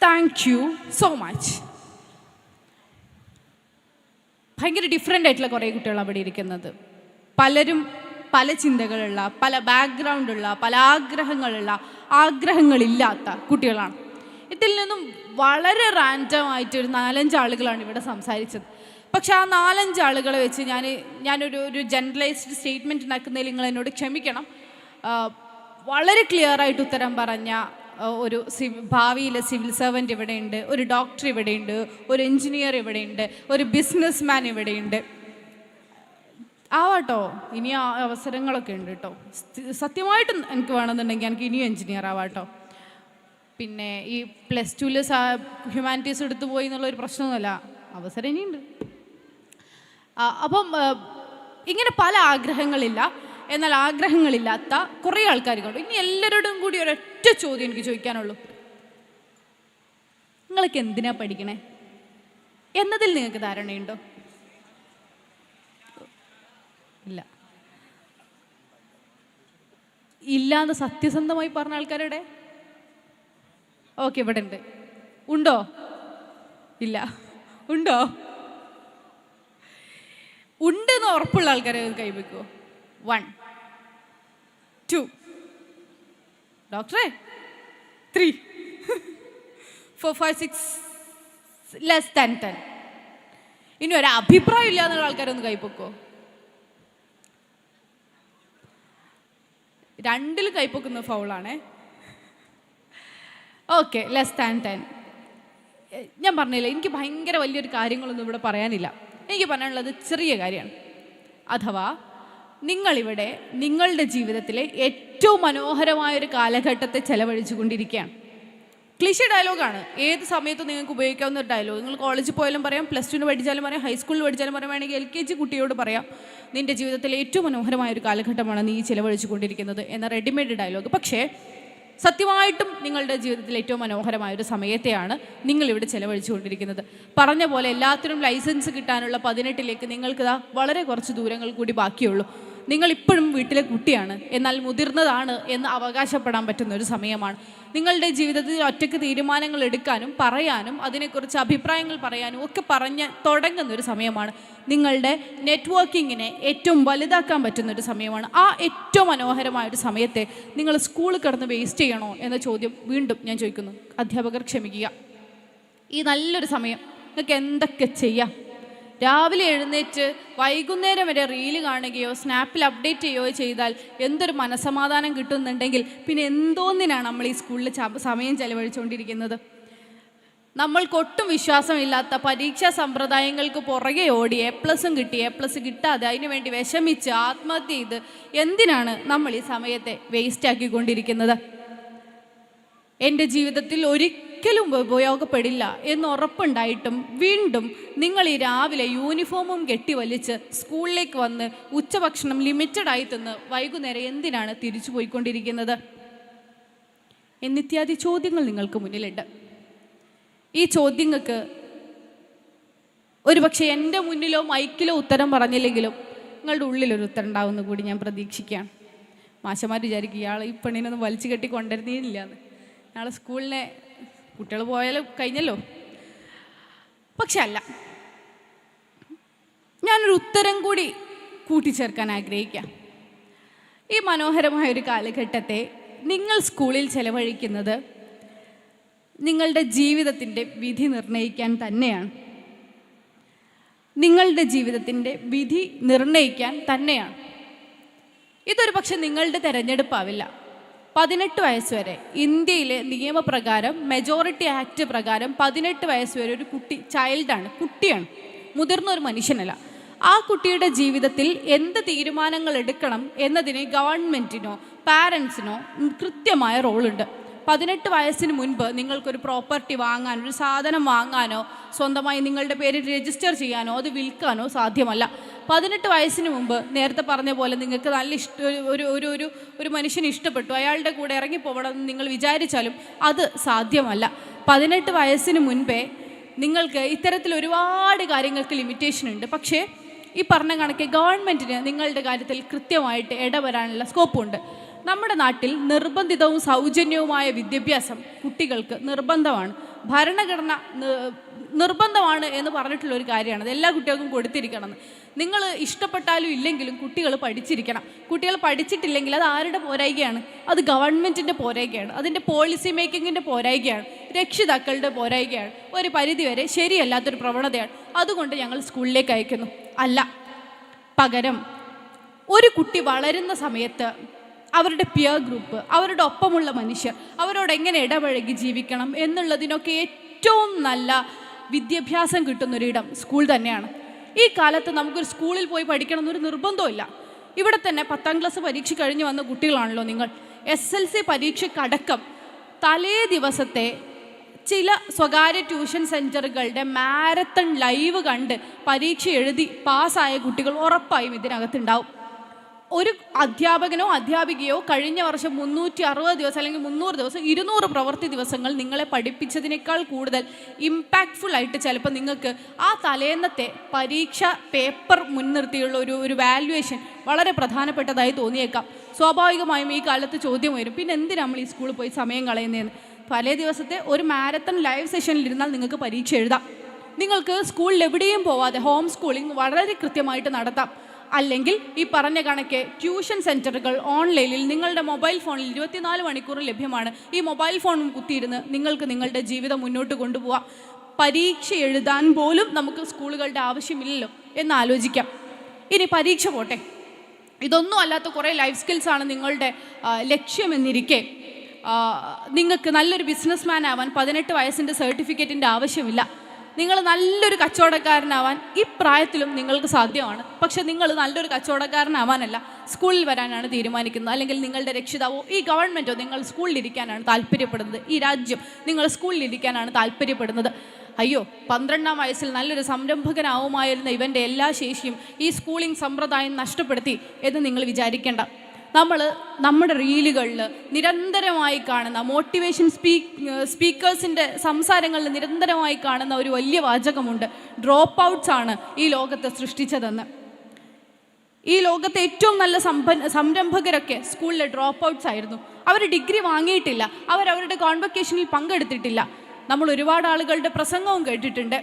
Thank you so much. ഭയങ്കര ഡിഫറെൻ്റ് ആയിട്ടുള്ള കുറേ കുട്ടികളാണ് അവിടെ ഇരിക്കുന്നത്. പലരും പല ചിന്തകളുള്ള, പല ബാക്ക്ഗ്രൗണ്ടുള്ള, പല ആഗ്രഹങ്ങളില്ലാത്ത കുട്ടികളാണ്. ഇതിൽ നിന്നും വളരെ റാൻഡമായിട്ട് ഒരു 4-5 ആളുകളാണ് ഇവിടെ സംസാരിച്ചത്. പക്ഷെ ആ 4-5 ആളുകളെ വെച്ച് ഞാനൊരു ജനറലൈസ്ഡ് സ്റ്റേറ്റ്മെൻറ്റ് ഉണ്ടാക്കുന്നതിൽ നിങ്ങൾ എന്നോട് ക്ഷമിക്കണം. വളരെ ക്ലിയറായിട്ട് ഉത്തരം പറഞ്ഞ ഒരു ഭാവിയിലെ സിവിൽ സർവൻ്റ് ഇവിടെയുണ്ട്, ഒരു ഡോക്ടർ ഇവിടെയുണ്ട്, ഒരു എൻജിനീയർ ഇവിടെയുണ്ട്, ഒരു ബിസിനസ് മാൻ ഇവിടെയുണ്ട്. ആവാട്ടോ, ഇനി അവസരങ്ങളൊക്കെ ഉണ്ട് കേട്ടോ. സത്യമായിട്ടും എനിക്ക് വേണമെന്നുണ്ടെങ്കിൽ എനിക്ക് ഇനിയും എൻജിനീയർ ആവാട്ടോ. പിന്നെ ഈ +2 ഹ്യൂമാനിറ്റീസ് എടുത്തു പോയി എന്നുള്ളൊരു പ്രശ്നമൊന്നുമല്ല, അവസരം ഇനിയുണ്ട്. അപ്പം ഇങ്ങനെ പല ആഗ്രഹങ്ങളില്ല, എന്നാൽ ആഗ്രഹങ്ങളില്ലാത്ത കുറേ ആൾക്കാരുണ്ട്. ഇനി എല്ലാവരോടും കൂടി ഒരൊറ്റ ചോദ്യം എനിക്ക് ചോദിക്കാനുള്ളൂ. നിങ്ങൾക്ക് എന്തിനാ പഠിക്കണേ എന്നതിൽ നിങ്ങൾക്ക് ധാരണയുണ്ടോ? ഇല്ല. ഇല്ലാന്ന് സത്യസന്ധമായി പറഞ്ഞ ആൾക്കാരുടെ ഓക്കെ ഇവിടെ ഉണ്ട്. ഉണ്ടോ? ഇല്ല. ഉണ്ടോ? ഉണ്ടെന്ന് ഉറപ്പുള്ള ആൾക്കാരെ കൈവയ്ക്കുമോ? 1 2 ഡോക്ടറെ 3 4 5 6 ലെസ് ദാൻ 10. ഇനി ഒരു അഭിപ്രായം ഇല്ല എന്നുള്ള ആൾക്കാരൊന്ന് കൈപ്പൊക്കോ? 2 കൈപ്പൊക്കുന്ന ഫൗളാണേ. Okay, less than 10. ഞാൻ പറഞ്ഞില്ല, എനിക്ക് ഭയങ്കര വലിയൊരു കാര്യങ്ങളൊന്നും ഇവിടെ പറയാനില്ല. എനിക്ക് പറയാനുള്ളത് ചെറിയ കാര്യമാണ്. അഥവാ നിങ്ങളിവിടെ നിങ്ങളുടെ ജീവിതത്തിലെ ഏറ്റവും മനോഹരമായൊരു കാലഘട്ടത്തെ ചെലവഴിച്ചു കൊണ്ടിരിക്കുകയാണ്. ക്ലിഷേ ഡയലോഗാണ്, ഏത് സമയത്തും നിങ്ങൾക്ക് ഉപയോഗിക്കാവുന്ന ഒരു ഡയലോഗ്. നിങ്ങൾ കോളേജിൽ പോയാലും പറയാം, +2 പഠിച്ചാലും പറയാം, ഹൈസ്കൂളിൽ പഠിച്ചാലും പറയാം, വേണമെങ്കിൽ LKG കുട്ടിയോട് പറയാം, നിൻ്റെ ജീവിതത്തിലെ ഏറ്റവും മനോഹരമായൊരു കാലഘട്ടമാണ് നീ ചെലവഴിച്ചു കൊണ്ടിരിക്കുന്നത് എന്ന റെഡിമെയ്ഡ് ഡയലോഗ്. പക്ഷേ സത്യമായിട്ടും നിങ്ങളുടെ ജീവിതത്തിൽ ഏറ്റവും മനോഹരമായൊരു സമയത്തെയാണ് നിങ്ങളിവിടെ ചെലവഴിച്ചു കൊണ്ടിരിക്കുന്നത്. പറഞ്ഞ പോലെ എല്ലാത്തിനും ലൈസൻസ് കിട്ടാനുള്ള 18ലേക്ക് നിങ്ങൾക്ക് വളരെ കുറച്ച് ദൂരങ്ങൾ കൂടി ബാക്കിയുള്ളൂ. നിങ്ങളിപ്പോഴും വീട്ടിലെ കുട്ടിയാണ്, എന്നാൽ മുതിർന്നതാണ് എന്ന് അവകാശപ്പെടാൻ പറ്റുന്ന ഒരു സമയമാണ്. നിങ്ങളുടെ ജീവിതത്തിൽ ഒറ്റയ്ക്ക് തീരുമാനങ്ങൾ എടുക്കാനും പറയാനും അതിനെക്കുറിച്ച് അഭിപ്രായങ്ങൾ പറയാനും ഒക്കെ പറഞ്ഞ് തുടങ്ങുന്ന ഒരു സമയമാണ്. നിങ്ങളുടെ നെറ്റ്വർക്കിങ്ങിനെ ഏറ്റവും വലുതാക്കാൻ പറ്റുന്നൊരു സമയമാണ്. ആ ഏറ്റവും മനോഹരമായൊരു സമയത്തെ നിങ്ങൾ സ്കൂളിൽ കിടന്ന് വേസ്റ്റ് ചെയ്യണോ എന്ന ചോദ്യം വീണ്ടും ഞാൻ ചോദിക്കുന്നു. അധ്യാപകർ ക്ഷമിക്കുക. ഈ നല്ലൊരു സമയം നിങ്ങൾക്ക് എന്തൊക്കെ ചെയ്യാം. രാവിലെ എഴുന്നേറ്റ് വൈകുന്നേരം വരെ റീല് കാണുകയോ സ്നാപ്പിൽ അപ്ഡേറ്റ് ചെയ്യുകയോ ചെയ്താൽ എന്തൊരു മനസ്സമാധാനം കിട്ടുന്നുണ്ടെങ്കിൽ പിന്നെ എന്തോന്നിനാണ് നമ്മൾ ഈ സ്കൂളിൽ സമയം ചെലവഴിച്ചുകൊണ്ടിരിക്കുന്നത്? നമ്മൾക്കൊട്ടും വിശ്വാസമില്ലാത്ത പരീക്ഷാ സമ്പ്രദായങ്ങൾക്ക് പുറകെ ഓടി A+ കിട്ടി, A+ കിട്ടാതെ അതിനു വേണ്ടി വിഷമിച്ച് ആത്മഹത്യ ചെയ്ത് എന്തിനാണ് നമ്മൾ ഈ സമയത്തെ വേസ്റ്റ് ആക്കിക്കൊണ്ടിരിക്കുന്നത്? എൻ്റെ ജീവിതത്തിൽ ഒരിക്കലും ഉപയോഗപ്പെടില്ല എന്നുറപ്പുണ്ടായിട്ടും വീണ്ടും നിങ്ങൾ ഈ രാവിലെ യൂണിഫോമും കെട്ടിവലിച്ച് സ്കൂളിലേക്ക് വന്ന് ഉച്ചഭക്ഷണം ലിമിറ്റഡായി തിന്ന് വൈകുന്നേരം എന്തിനാണ് തിരിച്ചു പോയിക്കൊണ്ടിരിക്കുന്നത് എന്നിത്യാദി ചോദ്യങ്ങൾ നിങ്ങൾക്ക് മുന്നിലുണ്ട്. ഈ ചോദ്യങ്ങൾക്ക് ഒരുപക്ഷെ എൻ്റെ മുന്നിലോ മൈക്കിലോ ഉത്തരം പറഞ്ഞില്ലെങ്കിലും നിങ്ങളുടെ ഉള്ളിലൊരു ഉത്തരം ഉണ്ടാവുമെന്ന് കൂടി ഞാൻ പ്രതീക്ഷിക്കുകയാണ്. മാഷന്മാർ വിചാരിക്കും ഇയാൾ ഈ പെണ്ണിനൊന്നും വലിച്ചു കെട്ടി കൊണ്ടുവരുന്നില്ല എന്ന്. നാളെ സ്കൂളിനെ കുട്ടികൾ പോയാലും കഴിഞ്ഞല്ലോ. പക്ഷെ അല്ല, ഞാനൊരു ഉത്തരം കൂടി കൂട്ടിച്ചേർക്കാൻ ആഗ്രഹിക്കാം. ഈ മനോഹരമായൊരു കാലഘട്ടത്തെ നിങ്ങൾ സ്കൂളിൽ ചെലവഴിക്കുന്നത് നിങ്ങളുടെ ജീവിതത്തിൻ്റെ വിധി നിർണ്ണയിക്കാൻ തന്നെയാണ്. നിങ്ങളുടെ ജീവിതത്തിൻ്റെ വിധി നിർണ്ണയിക്കാൻ തന്നെയാണ്. ഇതൊരു പക്ഷെ നിങ്ങളുടെ തിരഞ്ഞെടുപ്പാവില്ല. 18 വയസ്സ് വരെ ഇന്ത്യയിലെ നിയമപ്രകാരം മെജോറിറ്റി ആക്ട് പ്രകാരം 18 വയസ്സ് വരെ ഒരു കുട്ടി ചൈൽഡാണ്, കുട്ടിയാണ്, മുതിർന്ന ഒരു മനുഷ്യനല്ല. ആ കുട്ടിയുടെ ജീവിതത്തിൽ എന്ത് തീരുമാനങ്ങൾ എടുക്കണം എന്നതിന് ഗവൺമെൻറ്റിനോ പാരൻസിനോ കൃത്യമായ റോളുണ്ട്. 18 വയസ്സിന് മുൻപ് നിങ്ങൾക്കൊരു പ്രോപ്പർട്ടി വാങ്ങാനോ ഒരു സാധനം വാങ്ങാനോ സ്വന്തമായി നിങ്ങളുടെ പേരിൽ രജിസ്റ്റർ ചെയ്യാനോ അത് വിൽക്കാനോ സാധ്യമല്ല. 18 വയസ്സിന് മുമ്പ് നേരത്തെ പറഞ്ഞ പോലെ നിങ്ങൾക്ക് നല്ല ഒരു മനുഷ്യനെ ഇഷ്ടപ്പെട്ടു, അയാളുടെ കൂടെ ഇറങ്ങിപ്പോകണമെന്ന് നിങ്ങൾ വിചാരിച്ചാലും അത് സാധ്യമല്ല. 18 വയസ്സിന് മുൻപേ നിങ്ങൾക്ക് ഇത്തരത്തിൽ ഒരുപാട് കാര്യങ്ങൾക്ക് ലിമിറ്റേഷൻ ഉണ്ട്. പക്ഷേ ഈ പറഞ്ഞ കണക്ക് ഗവൺമെൻറ്റിന് നിങ്ങളുടെ കാര്യത്തിൽ കൃത്യമായിട്ട് ഇടപെടാനുള്ള സ്കോപ്പുണ്ട്. നമ്മുടെ നാട്ടിൽ നിർബന്ധിതവും സൗജന്യവുമായ വിദ്യാഭ്യാസം കുട്ടികൾക്ക് നിർബന്ധമാണ്. ഭരണഘടന നിർബന്ധമാണ് എന്ന് പറഞ്ഞിട്ടുള്ള ഒരു കാര്യമാണ്. അത് എല്ലാ കുട്ടികൾക്കും കൊടുത്തിരിക്കണമെന്ന്. നിങ്ങൾ ഇഷ്ടപ്പെട്ടാലും ഇല്ലെങ്കിലും കുട്ടികൾ പഠിച്ചിരിക്കണം. കുട്ടികൾ പഠിച്ചിട്ടില്ലെങ്കിൽ അത് ആരുടെ പോരായ്കയാണ്? അത് ഗവൺമെൻറ്റിൻ്റെ പോരായ്കയാണ്, അതിൻ്റെ പോളിസി മേക്കിങ്ങിൻ്റെ പോരായ്കയാണ്, രക്ഷിതാക്കളുടെ പോരായ്കയാണ്, ഒരു പരിധിവരെ ശരിയല്ലാത്തൊരു പ്രവണതയാണ്. അതുകൊണ്ട് ഞങ്ങൾ സ്കൂളിലേക്ക് അയക്കുന്നു. അല്ല, പകരം ഒരു കുട്ടി വളരുന്ന സമയത്ത് അവരുടെ പിയർ ഗ്രൂപ്പ്, അവരുടെ ഒപ്പമുള്ള മനുഷ്യർ, അവരോട് എങ്ങനെ ഇടപഴകി ജീവിക്കണം എന്നുള്ളതിനൊക്കെ ഏറ്റവും നല്ല വിദ്യാഭ്യാസം കിട്ടുന്നൊരിടം സ്കൂൾ തന്നെയാണ്. ഈ കാലത്ത് നമുക്കൊരു സ്കൂളിൽ പോയി പഠിക്കണം എന്നൊരു നിർബന്ധമില്ല. ഇവിടെ തന്നെ 10ാം ക്ലാസ് പരീക്ഷ കഴിഞ്ഞ് വന്ന കുട്ടികളാണല്ലോ നിങ്ങൾ. SLC പരീക്ഷയ്ക്കടക്കം തലേ ദിവസത്തെ ചില സ്വകാര്യ ട്യൂഷൻ സെൻറ്ററുകളുടെ മാരത്തൺ ലൈവ് കണ്ട് പരീക്ഷ എഴുതി പാസ്സായ കുട്ടികൾ ഉറപ്പായും ഇതിനകത്തുണ്ടാവും. ഒരു അധ്യാപകനോ അധ്യാപികയോ കഴിഞ്ഞ വർഷം 360 ദിവസം അല്ലെങ്കിൽ 300 ദിവസം 200 പ്രവൃത്തി ദിവസങ്ങൾ നിങ്ങളെ പഠിപ്പിച്ചതിനേക്കാൾ കൂടുതൽ ഇമ്പാക്റ്റ്ഫുൾ ആയിട്ട് ചിലപ്പോൾ നിങ്ങൾക്ക് ആ തലേന്നത്തെ പരീക്ഷ പേപ്പർ മുൻനിർത്തിയുള്ള ഒരു വാല്യുവേഷൻ വളരെ പ്രധാനപ്പെട്ടതായി തോന്നിയേക്കാം. സ്വാഭാവികമായും ഈ കാലത്ത് ചോദ്യം വരും, പിന്നെ എന്തിനാ നമ്മൾ ഈ സ്കൂളിൽ പോയി സമയം കളയുന്നതെന്ന്. പല ദിവസത്തെ ഒരു മാരത്തൺ ലൈവ് സെഷനിൽ ഇരുന്നാൽ നിങ്ങൾക്ക് പരീക്ഷ എഴുതാം. നിങ്ങൾക്ക് സ്കൂളിൽ എവിടെയും പോവാതെ ഹോം സ്കൂളിംഗ് വളരെ കൃത്യമായിട്ട് നടത്താം. അല്ലെങ്കിൽ ഈ പറഞ്ഞ കണക്കെ ട്യൂഷൻ സെൻറ്ററുകൾ ഓൺലൈനിൽ നിങ്ങളുടെ മൊബൈൽ ഫോണിൽ 24 മണിക്കൂർ ലഭ്യമാണ്. ഈ മൊബൈൽ ഫോണും കുത്തിയിരുന്ന് നിങ്ങൾക്ക് നിങ്ങളുടെ ജീവിതം മുന്നോട്ട് കൊണ്ടുപോകാം. പരീക്ഷ എഴുതാൻ പോലും നമുക്ക് സ്കൂളുകളുടെ ആവശ്യമില്ലല്ലോ എന്ന് ആലോചിക്കാം. ഇനി പരീക്ഷ പോട്ടെ, ഇതൊന്നും അല്ലാത്ത കുറേ ലൈഫ് സ്കിൽസാണ് നിങ്ങളുടെ ലക്ഷ്യമെന്നിരിക്കെ നിങ്ങൾക്ക് നല്ലൊരു ബിസിനസ്മാൻ ആവാൻ 18 വയസ്സിൻ്റെ സർട്ടിഫിക്കറ്റിൻ്റെ ആവശ്യമില്ല. നിങ്ങൾ നല്ലൊരു കച്ചവടക്കാരനാവാൻ ഈ പ്രായത്തിലും നിങ്ങൾക്ക് സാധ്യമാണ്. പക്ഷെ നിങ്ങൾ നല്ലൊരു കച്ചവടക്കാരനാവാനല്ല സ്കൂളിൽ വരാനാണ് തീരുമാനിക്കുന്നത്, അല്ലെങ്കിൽ നിങ്ങളുടെ രക്ഷിതാവോ ഈ ഗവൺമെൻറ്റോ നിങ്ങൾ സ്കൂളിലിരിക്കാനാണ് താല്പര്യപ്പെടുന്നത്, ഈ രാജ്യം നിങ്ങൾ സ്കൂളിലിരിക്കാനാണ് താല്പര്യപ്പെടുന്നത്. അയ്യോ, 12ാം വയസ്സിൽ നല്ലൊരു സംരംഭകനാവുമായിരുന്ന ഇവൻ്റെ എല്ലാ ശേഷിയും ഈ സ്കൂളിംഗ് സമ്പ്രദായം നഷ്ടപ്പെടുത്തി എന്ന് നിങ്ങൾ വിചാരിക്കേണ്ട. നമ്മൾ നമ്മുടെ റീലുകളിൽ നിരന്തരമായി കാണുന്ന മോട്ടിവേഷൻ സ്പീക്കേഴ്സിൻ്റെ സംസാരങ്ങളിൽ നിരന്തരമായി കാണുന്ന ഒരു വലിയ വാചകമുണ്ട്, ഡ്രോപ്പ് ഔട്ട്സ് ആണ് ഈ ലോകത്തെ സൃഷ്ടിച്ചതെന്ന്. ഈ ലോകത്തെ ഏറ്റവും നല്ല സംരംഭകരൊക്കെ സ്കൂളിലെ ഡ്രോപ്പ് ഔട്ട്സ് ആയിരുന്നു. അവർ ഡിഗ്രി വാങ്ങിയിട്ടില്ല, അവരവരുടെ കോൺവൊക്കേഷനിൽ പങ്കെടുത്തിട്ടില്ല. നമ്മൾ ഒരുപാട് ആളുകളുടെ പ്രസംഗവും കേട്ടിട്ടുണ്ട്.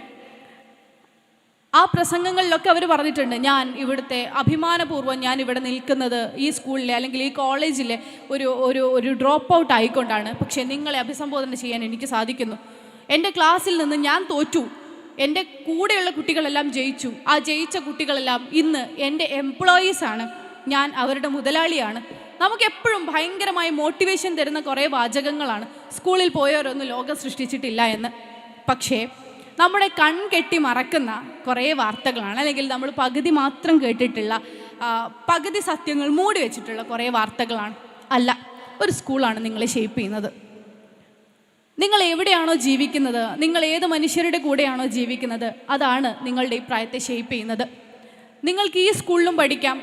ആ പ്രസംഗങ്ങളിലൊക്കെ അവർ പറഞ്ഞിട്ടുണ്ട്, ഞാൻ ഇവിടുത്തെ അഭിമാനപൂർവ്വം ഞാൻ ഇവിടെ നിൽക്കുന്നത് ഈ സ്കൂളിലെ അല്ലെങ്കിൽ ഈ കോളേജിലെ ഒരു ഡ്രോപ്പ് ഔട്ട് ആയിക്കൊണ്ടാണ്. പക്ഷേ നിങ്ങളെ അഭിസംബോധന ചെയ്യാൻ എനിക്ക് സാധിക്കുന്നു. എൻ്റെ ക്ലാസ്സിൽ നിന്ന് ഞാൻ തോറ്റു, എൻ്റെ കൂടെയുള്ള കുട്ടികളെല്ലാം ജയിച്ചു. ആ ജയിച്ച കുട്ടികളെല്ലാം ഇന്ന് എൻ്റെ എംപ്ലോയീസാണ്, ഞാൻ അവരുടെ മുതലാളിയാണ്. നമുക്കെപ്പോഴും ഭയങ്കരമായി മോട്ടിവേഷൻ തരുന്ന കുറേ വാചകങ്ങളാണ്. സ്കൂളിൽ പോയവരൊന്നും ലോകം സൃഷ്ടിച്ചിട്ടില്ല എന്ന്. പക്ഷേ നമ്മുടെ കൺകെട്ടി മറക്കുന്ന കുറേ വാർത്തകളാണ്, അല്ലെങ്കിൽ നമ്മൾ പകുതി മാത്രം കേട്ടിട്ടുള്ള പകുതി സത്യങ്ങൾ മൂടി വെച്ചിട്ടുള്ള കുറേ വാർത്തകളാണ്. അല്ല, ഒരു സ്കൂളാണ് നിങ്ങളെ ഷേപ്പ് ചെയ്യുന്നത്. നിങ്ങൾ എവിടെയാണോ ജീവിക്കുന്നത്, നിങ്ങൾ ഏത് മനുഷ്യരുടെ കൂടെയാണോ ജീവിക്കുന്നത്, അതാണ് നിങ്ങളുടെ ഈ പ്രായത്തെ ഷേപ്പ് ചെയ്യുന്നത്. നിങ്ങൾക്ക് ഈ സ്കൂളിലും പഠിക്കാം,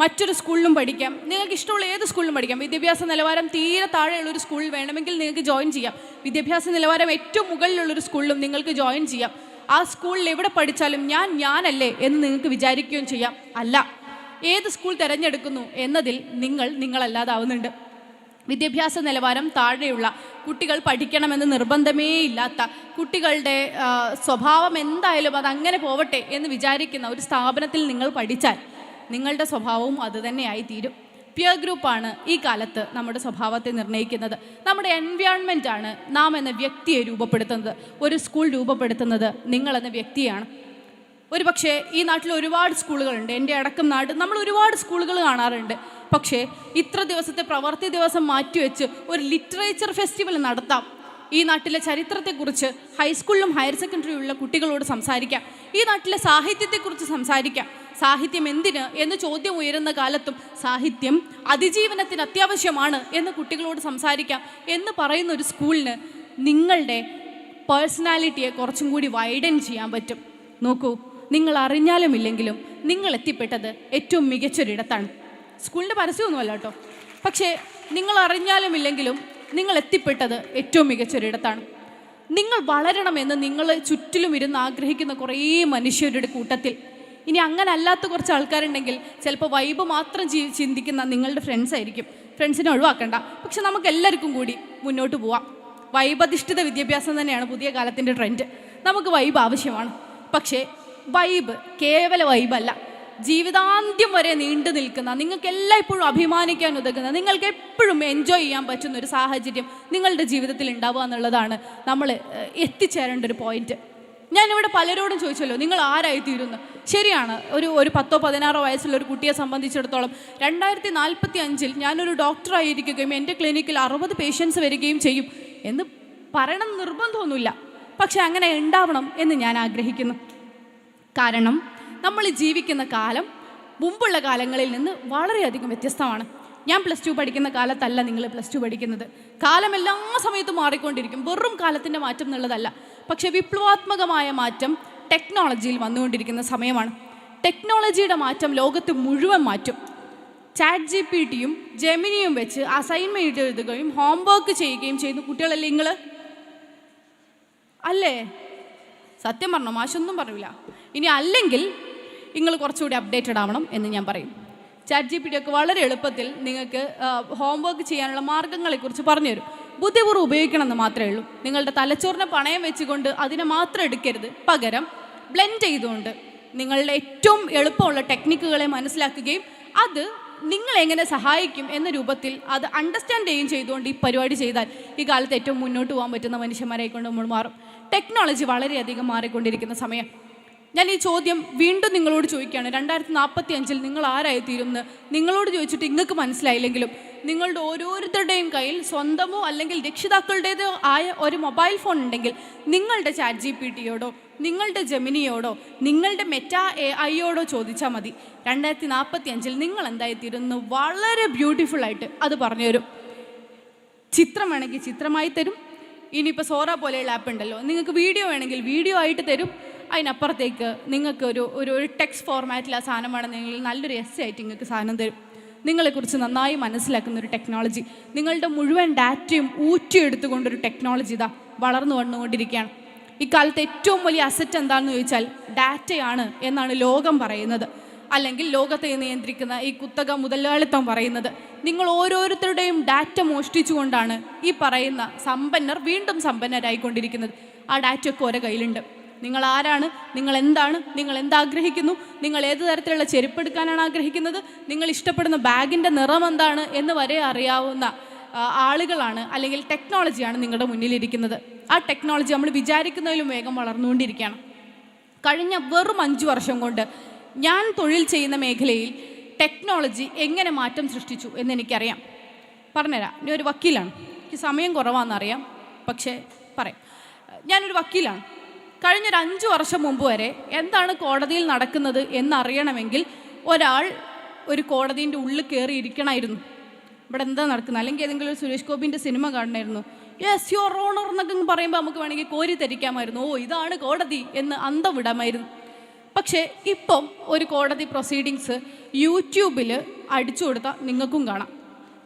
മറ്റൊരു സ്കൂളിലും പഠിക്കാം, നിങ്ങൾക്ക് ഇഷ്ടമുള്ള ഏത് സ്കൂളിലും പഠിക്കാം. വിദ്യാഭ്യാസ നിലവാരം തീരെ താഴെയുള്ളൊരു സ്കൂളിൽ വേണമെങ്കിൽ നിങ്ങൾക്ക് ജോയിൻ ചെയ്യാം. വിദ്യാഭ്യാസ നിലവാരം ഏറ്റവും മുകളിലുള്ളൊരു സ്കൂളിലും നിങ്ങൾക്ക് ജോയിൻ ചെയ്യാം. ആ സ്കൂളിൽ എവിടെ പഠിച്ചാലും ഞാനല്ലേ എന്ന് നിങ്ങൾക്ക് വിചാരിക്കുകയും ചെയ്യാം. അല്ല, ഏത് സ്കൂൾ തിരഞ്ഞെടുക്കുന്നു എന്നതിൽ നിങ്ങളല്ലാതാവുന്നുണ്ട്. വിദ്യാഭ്യാസ നിലവാരം താഴെയുള്ള കുട്ടികൾ പഠിക്കണമെന്ന് നിർബന്ധമേ ഇല്ലാത്ത, കുട്ടികളുടെ സ്വഭാവം എന്തായാലും അതങ്ങനെ പോവട്ടെ എന്ന് വിചാരിക്കുന്ന ഒരു സ്ഥാപനത്തിൽ നിങ്ങൾ പഠിച്ചാൽ നിങ്ങളുടെ സ്വഭാവവും അതുതന്നെയായി തീരും. പിയർ ഗ്രൂപ്പാണ് ഈ കാലത്ത് നമ്മുടെ സ്വഭാവത്തെ നിർണ്ണയിക്കുന്നത്. നമ്മുടെ എൻവയോൺമെൻറ്റാണ് നാം എന്ന വ്യക്തിയെ രൂപപ്പെടുത്തുന്നത്. ഒരു സ്കൂൾ രൂപപ്പെടുത്തുന്നത് നിങ്ങളെന്ന വ്യക്തിയാണ്. ഒരു പക്ഷേ ഈ നാട്ടിൽ ഒരുപാട് സ്കൂളുകളുണ്ട്, എൻ്റെ അടക്കം നാട് നമ്മൾ ഒരുപാട് സ്കൂളുകൾ കാണാറുണ്ട്. പക്ഷേ ഇത്ര ദിവസത്തെ പ്രവൃത്തി ദിവസം മാറ്റിവെച്ച് ഒരു ലിറ്ററേച്ചർ ഫെസ്റ്റിവൽ നടത്താം. ഈ നാട്ടിലെ ചരിത്രത്തെക്കുറിച്ച് ഹൈസ്കൂളിലും ഹയർ സെക്കൻഡറിയിലുള്ള കുട്ടികളോട് സംസാരിക്കാം. ഈ നാട്ടിലെ സാഹിത്യത്തെക്കുറിച്ച് സംസാരിക്കാം. സാഹിത്യം എന്തിന് എന്ന് ചോദ്യം ഉയരുന്ന കാലത്തും സാഹിത്യം അതിജീവനത്തിന് അത്യാവശ്യമാണ് എന്ന് കുട്ടികളോട് സംസാരിക്കാം എന്ന് പറയുന്ന ഒരു സ്കൂളിന് നിങ്ങളുടെ പേഴ്സണാലിറ്റിയെ കുറച്ചും കൂടി വൈഡൻ ചെയ്യാൻ പറ്റും. നോക്കൂ, നിങ്ങൾ അറിഞ്ഞാലും ഇല്ലെങ്കിലും നിങ്ങൾ എത്തിപ്പെട്ടത് ഏറ്റവും മികച്ചൊരിടത്താണ്. സ്കൂളിൻ്റെ പരസ്യമൊന്നുമല്ല കേട്ടോ, പക്ഷേ നിങ്ങൾ അറിഞ്ഞാലും ഇല്ലെങ്കിലും നിങ്ങൾ എത്തിപ്പെട്ടത് ഏറ്റവും മികച്ചൊരിടത്താണ്. നിങ്ങൾ വളരണമെന്ന് നിങ്ങൾ ചുറ്റിലും ഇരുന്ന് ആഗ്രഹിക്കുന്ന കുറേ മനുഷ്യരുടെ കൂട്ടത്തിൽ ഇനി അങ്ങനെ അല്ലാത്ത കുറച്ച് ആൾക്കാരുണ്ടെങ്കിൽ ചിലപ്പോൾ വൈബ് മാത്രം ചിന്തിക്കുന്ന നിങ്ങളുടെ ഫ്രണ്ട്സ് ആയിരിക്കും. ഫ്രണ്ട്സിനെ ഒഴിവാക്കണ്ട, പക്ഷെ നമുക്ക് എല്ലാവർക്കും കൂടി മുന്നോട്ട് പോവാം. വൈബധിഷ്ഠിത വിദ്യാഭ്യാസം തന്നെയാണ് പുതിയ കാലത്തിൻ്റെ ട്രെൻഡ്. നമുക്ക് വൈബ് ആവശ്യമാണ്, പക്ഷേ വൈബ് കേവല വൈബല്ല, ജീവിതാന്ത്യം വരെ നീണ്ടു നിൽക്കുന്ന, നിങ്ങൾക്ക് എല്ലായ്പ്പോഴും അഭിമാനിക്കാൻ ഉതകുന്ന, നിങ്ങൾക്ക് എപ്പോഴും എൻജോയ് ചെയ്യാൻ പറ്റുന്ന ഒരു സാഹചര്യം നിങ്ങളുടെ ജീവിതത്തിൽ ഉണ്ടാവുക എന്നുള്ളതാണ് നമ്മൾ എത്തിച്ചേരേണ്ട ഒരു പോയിന്റ്. ഞാനിവിടെ പലരോടും ചോദിച്ചല്ലോ നിങ്ങൾ ആരായിത്തീരുന്നു. ശരിയാണ്, ഒരു 10-16 വയസ്സുള്ള ഒരു കുട്ടിയെ സംബന്ധിച്ചിടത്തോളം 2045 ഞാനൊരു ഡോക്ടറായിരിക്കുകയും എൻ്റെ ക്ലിനിക്കിൽ 60 പേഷ്യൻസ് വരികയും ചെയ്യും എന്ന് പറയണം നിർബന്ധമൊന്നുമില്ല. പക്ഷെ അങ്ങനെ ഉണ്ടാവണം എന്ന് ഞാൻ ആഗ്രഹിക്കുന്നു. കാരണം നമ്മൾ ജീവിക്കുന്ന കാലം മുമ്പുള്ള കാലങ്ങളിൽ നിന്ന് വളരെയധികം വ്യത്യസ്തമാണ്. ഞാൻ +2 പഠിക്കുന്ന കാലത്തല്ല നിങ്ങൾ +2 പഠിക്കുന്നത്. കാലം എല്ലാ സമയത്തും മാറിക്കൊണ്ടിരിക്കും. വെറും കാലത്തിൻ്റെ മാറ്റം എന്നുള്ളതല്ല, പക്ഷെ വിപ്ലവാത്മകമായ മാറ്റം ടെക്നോളജിയിൽ വന്നുകൊണ്ടിരിക്കുന്ന സമയമാണ്. ടെക്നോളജിയുടെ മാറ്റം ലോകത്ത് മുഴുവൻ മാറ്റും. ChatGPTയും ജെമിനിയും വെച്ച് അസൈൻമെൻറ്റ് എഴുതുകയും ഹോംവർക്ക് ചെയ്യുകയും ചെയ്യുന്ന കുട്ടികളല്ലേ നിങ്ങൾ? അല്ലേ? സത്യം പറഞ്ഞോ? മാഷൊന്നും പറയില്ല. ഇനി അല്ലെങ്കിൽ നിങ്ങൾ കുറച്ചുകൂടി അപ്ഡേറ്റഡ് ആവണം എന്ന് ഞാൻ പറയും. ChatGPT ഒക്കെ വളരെ എളുപ്പത്തിൽ നിങ്ങൾക്ക് ഹോംവർക്ക് ചെയ്യാനുള്ള മാർഗ്ഗങ്ങളെക്കുറിച്ച് പറഞ്ഞുതരും. ബുദ്ധിപൂർവ്വം ഉപയോഗിക്കണം എന്ന് മാത്രമേ ഉള്ളൂ. നിങ്ങളുടെ തലച്ചോറിനെ പണയം വെച്ചുകൊണ്ട് അതിനെ മാത്രം എടുക്കരുത്. പകരം ബ്ലെൻഡ് ചെയ്തുകൊണ്ട് നിങ്ങളുടെ ഏറ്റവും എളുപ്പമുള്ള ടെക്നിക്കുകളെ മനസ്സിലാക്കുകയും അത് നിങ്ങളെങ്ങനെ സഹായിക്കും എന്ന രൂപത്തിൽ അത് അണ്ടർസ്റ്റാൻഡ് ചെയ്യുകയും ചെയ്തുകൊണ്ട് ഈ പരിപാടി ചെയ്താൽ ഈ കാലത്ത് ഏറ്റവും മുന്നോട്ട് പോകാൻ പറ്റുന്ന മനുഷ്യന്മാരായിക്കൊണ്ട് നമ്മൾ മാറും. ടെക്നോളജി വളരെയധികം മാറിക്കൊണ്ടിരിക്കുന്ന സമയം. ഞാൻ ഈ ചോദ്യം വീണ്ടും നിങ്ങളോട് ചോദിക്കുകയാണ്. 2045 നിങ്ങൾ ആരായിത്തീരുമെന്ന് നിങ്ങളോട് ചോദിച്ചിട്ട് നിങ്ങൾക്ക് മനസ്സിലായില്ലെങ്കിലും നിങ്ങളുടെ ഓരോരുത്തരുടെയും കയ്യിൽ സ്വന്തമോ അല്ലെങ്കിൽ രക്ഷിതാക്കളുടേതോ ആയ ഒരു മൊബൈൽ ഫോൺ ഉണ്ടെങ്കിൽ നിങ്ങളുടെ ChatGPTയോടോ നിങ്ങളുടെ ജെമിനിയോടോ നിങ്ങളുടെ മെറ്റാ AIയോടോ ചോദിച്ചാൽ മതി. 2045 നിങ്ങൾ എന്തായിത്തീരുമെന്ന് വളരെ ബ്യൂട്ടിഫുള്ളായിട്ട് അത് പറഞ്ഞു തരും. ചിത്രം വേണമെങ്കിൽ ചിത്രമായി തരും. ഇനിയിപ്പോൾ സോറ പോലെയുള്ള ആപ്പ് ഉണ്ടല്ലോ, നിങ്ങൾക്ക് വീഡിയോ വേണമെങ്കിൽ വീഡിയോ ആയിട്ട് തരും. അതിനപ്പുറത്തേക്ക് നിങ്ങൾക്ക് ഒരു ടെക്സ്റ്റ് ഫോർമാറ്റിൽ ആ സാധനം വേണമെങ്കിൽ നല്ലൊരു എസ്സേ ആയിട്ട് നിങ്ങൾക്ക് സാധനം തരും. നിങ്ങളെക്കുറിച്ച് നന്നായി മനസ്സിലാക്കുന്ന ഒരു ടെക്നോളജി, നിങ്ങളുടെ മുഴുവൻ ഡാറ്റയും ഊറ്റിയെടുത്തുകൊണ്ടൊരു ടെക്നോളജി ഇതാ വളർന്നു വന്നുകൊണ്ടിരിക്കുകയാണ്. ഇക്കാലത്ത് ഏറ്റവും വലിയ അസറ്റ് എന്താണെന്ന് ചോദിച്ചാൽ ഡാറ്റയാണ് എന്നാണ് ലോകം പറയുന്നത്. അല്ലെങ്കിൽ ലോകത്തെ നിയന്ത്രിക്കുന്ന ഈ കുത്തക മുതലാളിത്തം പറയുന്നത്. നിങ്ങൾ ഓരോരുത്തരുടെയും ഡാറ്റ മോഷ്ടിച്ചുകൊണ്ടാണ് ഈ പറയുന്ന സമ്പന്നർ വീണ്ടും സമ്പന്നരായിക്കൊണ്ടിരിക്കുന്നത്. ആ ഡാറ്റയൊക്കെ ഓരോ കയ്യിലുണ്ട്. നിങ്ങൾ ആരാണ്, നിങ്ങൾ എന്താണ്, നിങ്ങൾ എന്താഗ്രഹിക്കുന്നു, നിങ്ങൾ ഏത് തരത്തിലുള്ള ചെരുപ്പെടുക്കാനാണ് ആഗ്രഹിക്കുന്നത്, നിങ്ങൾ ഇഷ്ടപ്പെടുന്ന ബാഗിൻ്റെ നിറം എന്താണ് എന്ന് വരെ അറിയാവുന്ന ആളുകളാണ് അല്ലെങ്കിൽ ടെക്നോളജിയാണ് നിങ്ങളുടെ മുന്നിലിരിക്കുന്നത്. ആ ടെക്നോളജി നമ്മൾ വിചാരിക്കുന്നതിലും വേഗം വളർന്നുകൊണ്ടിരിക്കുകയാണ്. കഴിഞ്ഞ വെറും 5 വർഷം കൊണ്ട് ഞാൻ തൊഴിൽ ചെയ്യുന്ന മേഖലയിൽ ടെക്നോളജി എങ്ങനെ മാറ്റം സൃഷ്ടിച്ചു എന്നെനിക്കറിയാം. പറഞ്ഞുതരാം. ഞാൻ ഒരു വക്കീലാണ്. എനിക്ക് സമയം കുറവാണെന്നറിയാം, പക്ഷേ പറയാം. ഞാനൊരു വക്കീലാണ്. കഴിഞ്ഞൊരു 5 വർഷം മുമ്പ് വരെ എന്താണ് കോടതിയിൽ നടക്കുന്നത് എന്നറിയണമെങ്കിൽ ഒരാൾ ഒരു കോടതിൻ്റെ ഉള്ളിൽ കയറി ഇരിക്കണമായിരുന്നു. ഇവിടെ എന്താ നടക്കുന്നത്, അല്ലെങ്കിൽ ഏതെങ്കിലും ഒരു സുരേഷ് ഗോപിൻ്റെ സിനിമ കാണണമായിരുന്നു. യെസ് യുവർ ഓണർ എന്നൊക്കെ പറയുമ്പോൾ നമുക്ക് വേണമെങ്കിൽ കോരി ധരിക്കാമായിരുന്നു. ഓ ഇതാണ് കോടതി എന്ന് അന്തം വിടാമായിരുന്നു. പക്ഷേ ഇപ്പം ഒരു കോടതി പ്രൊസീഡിങ്സ് യൂട്യൂബിൽ അടിച്ചു കൊടുത്താൽ നിങ്ങൾക്കും കാണാം.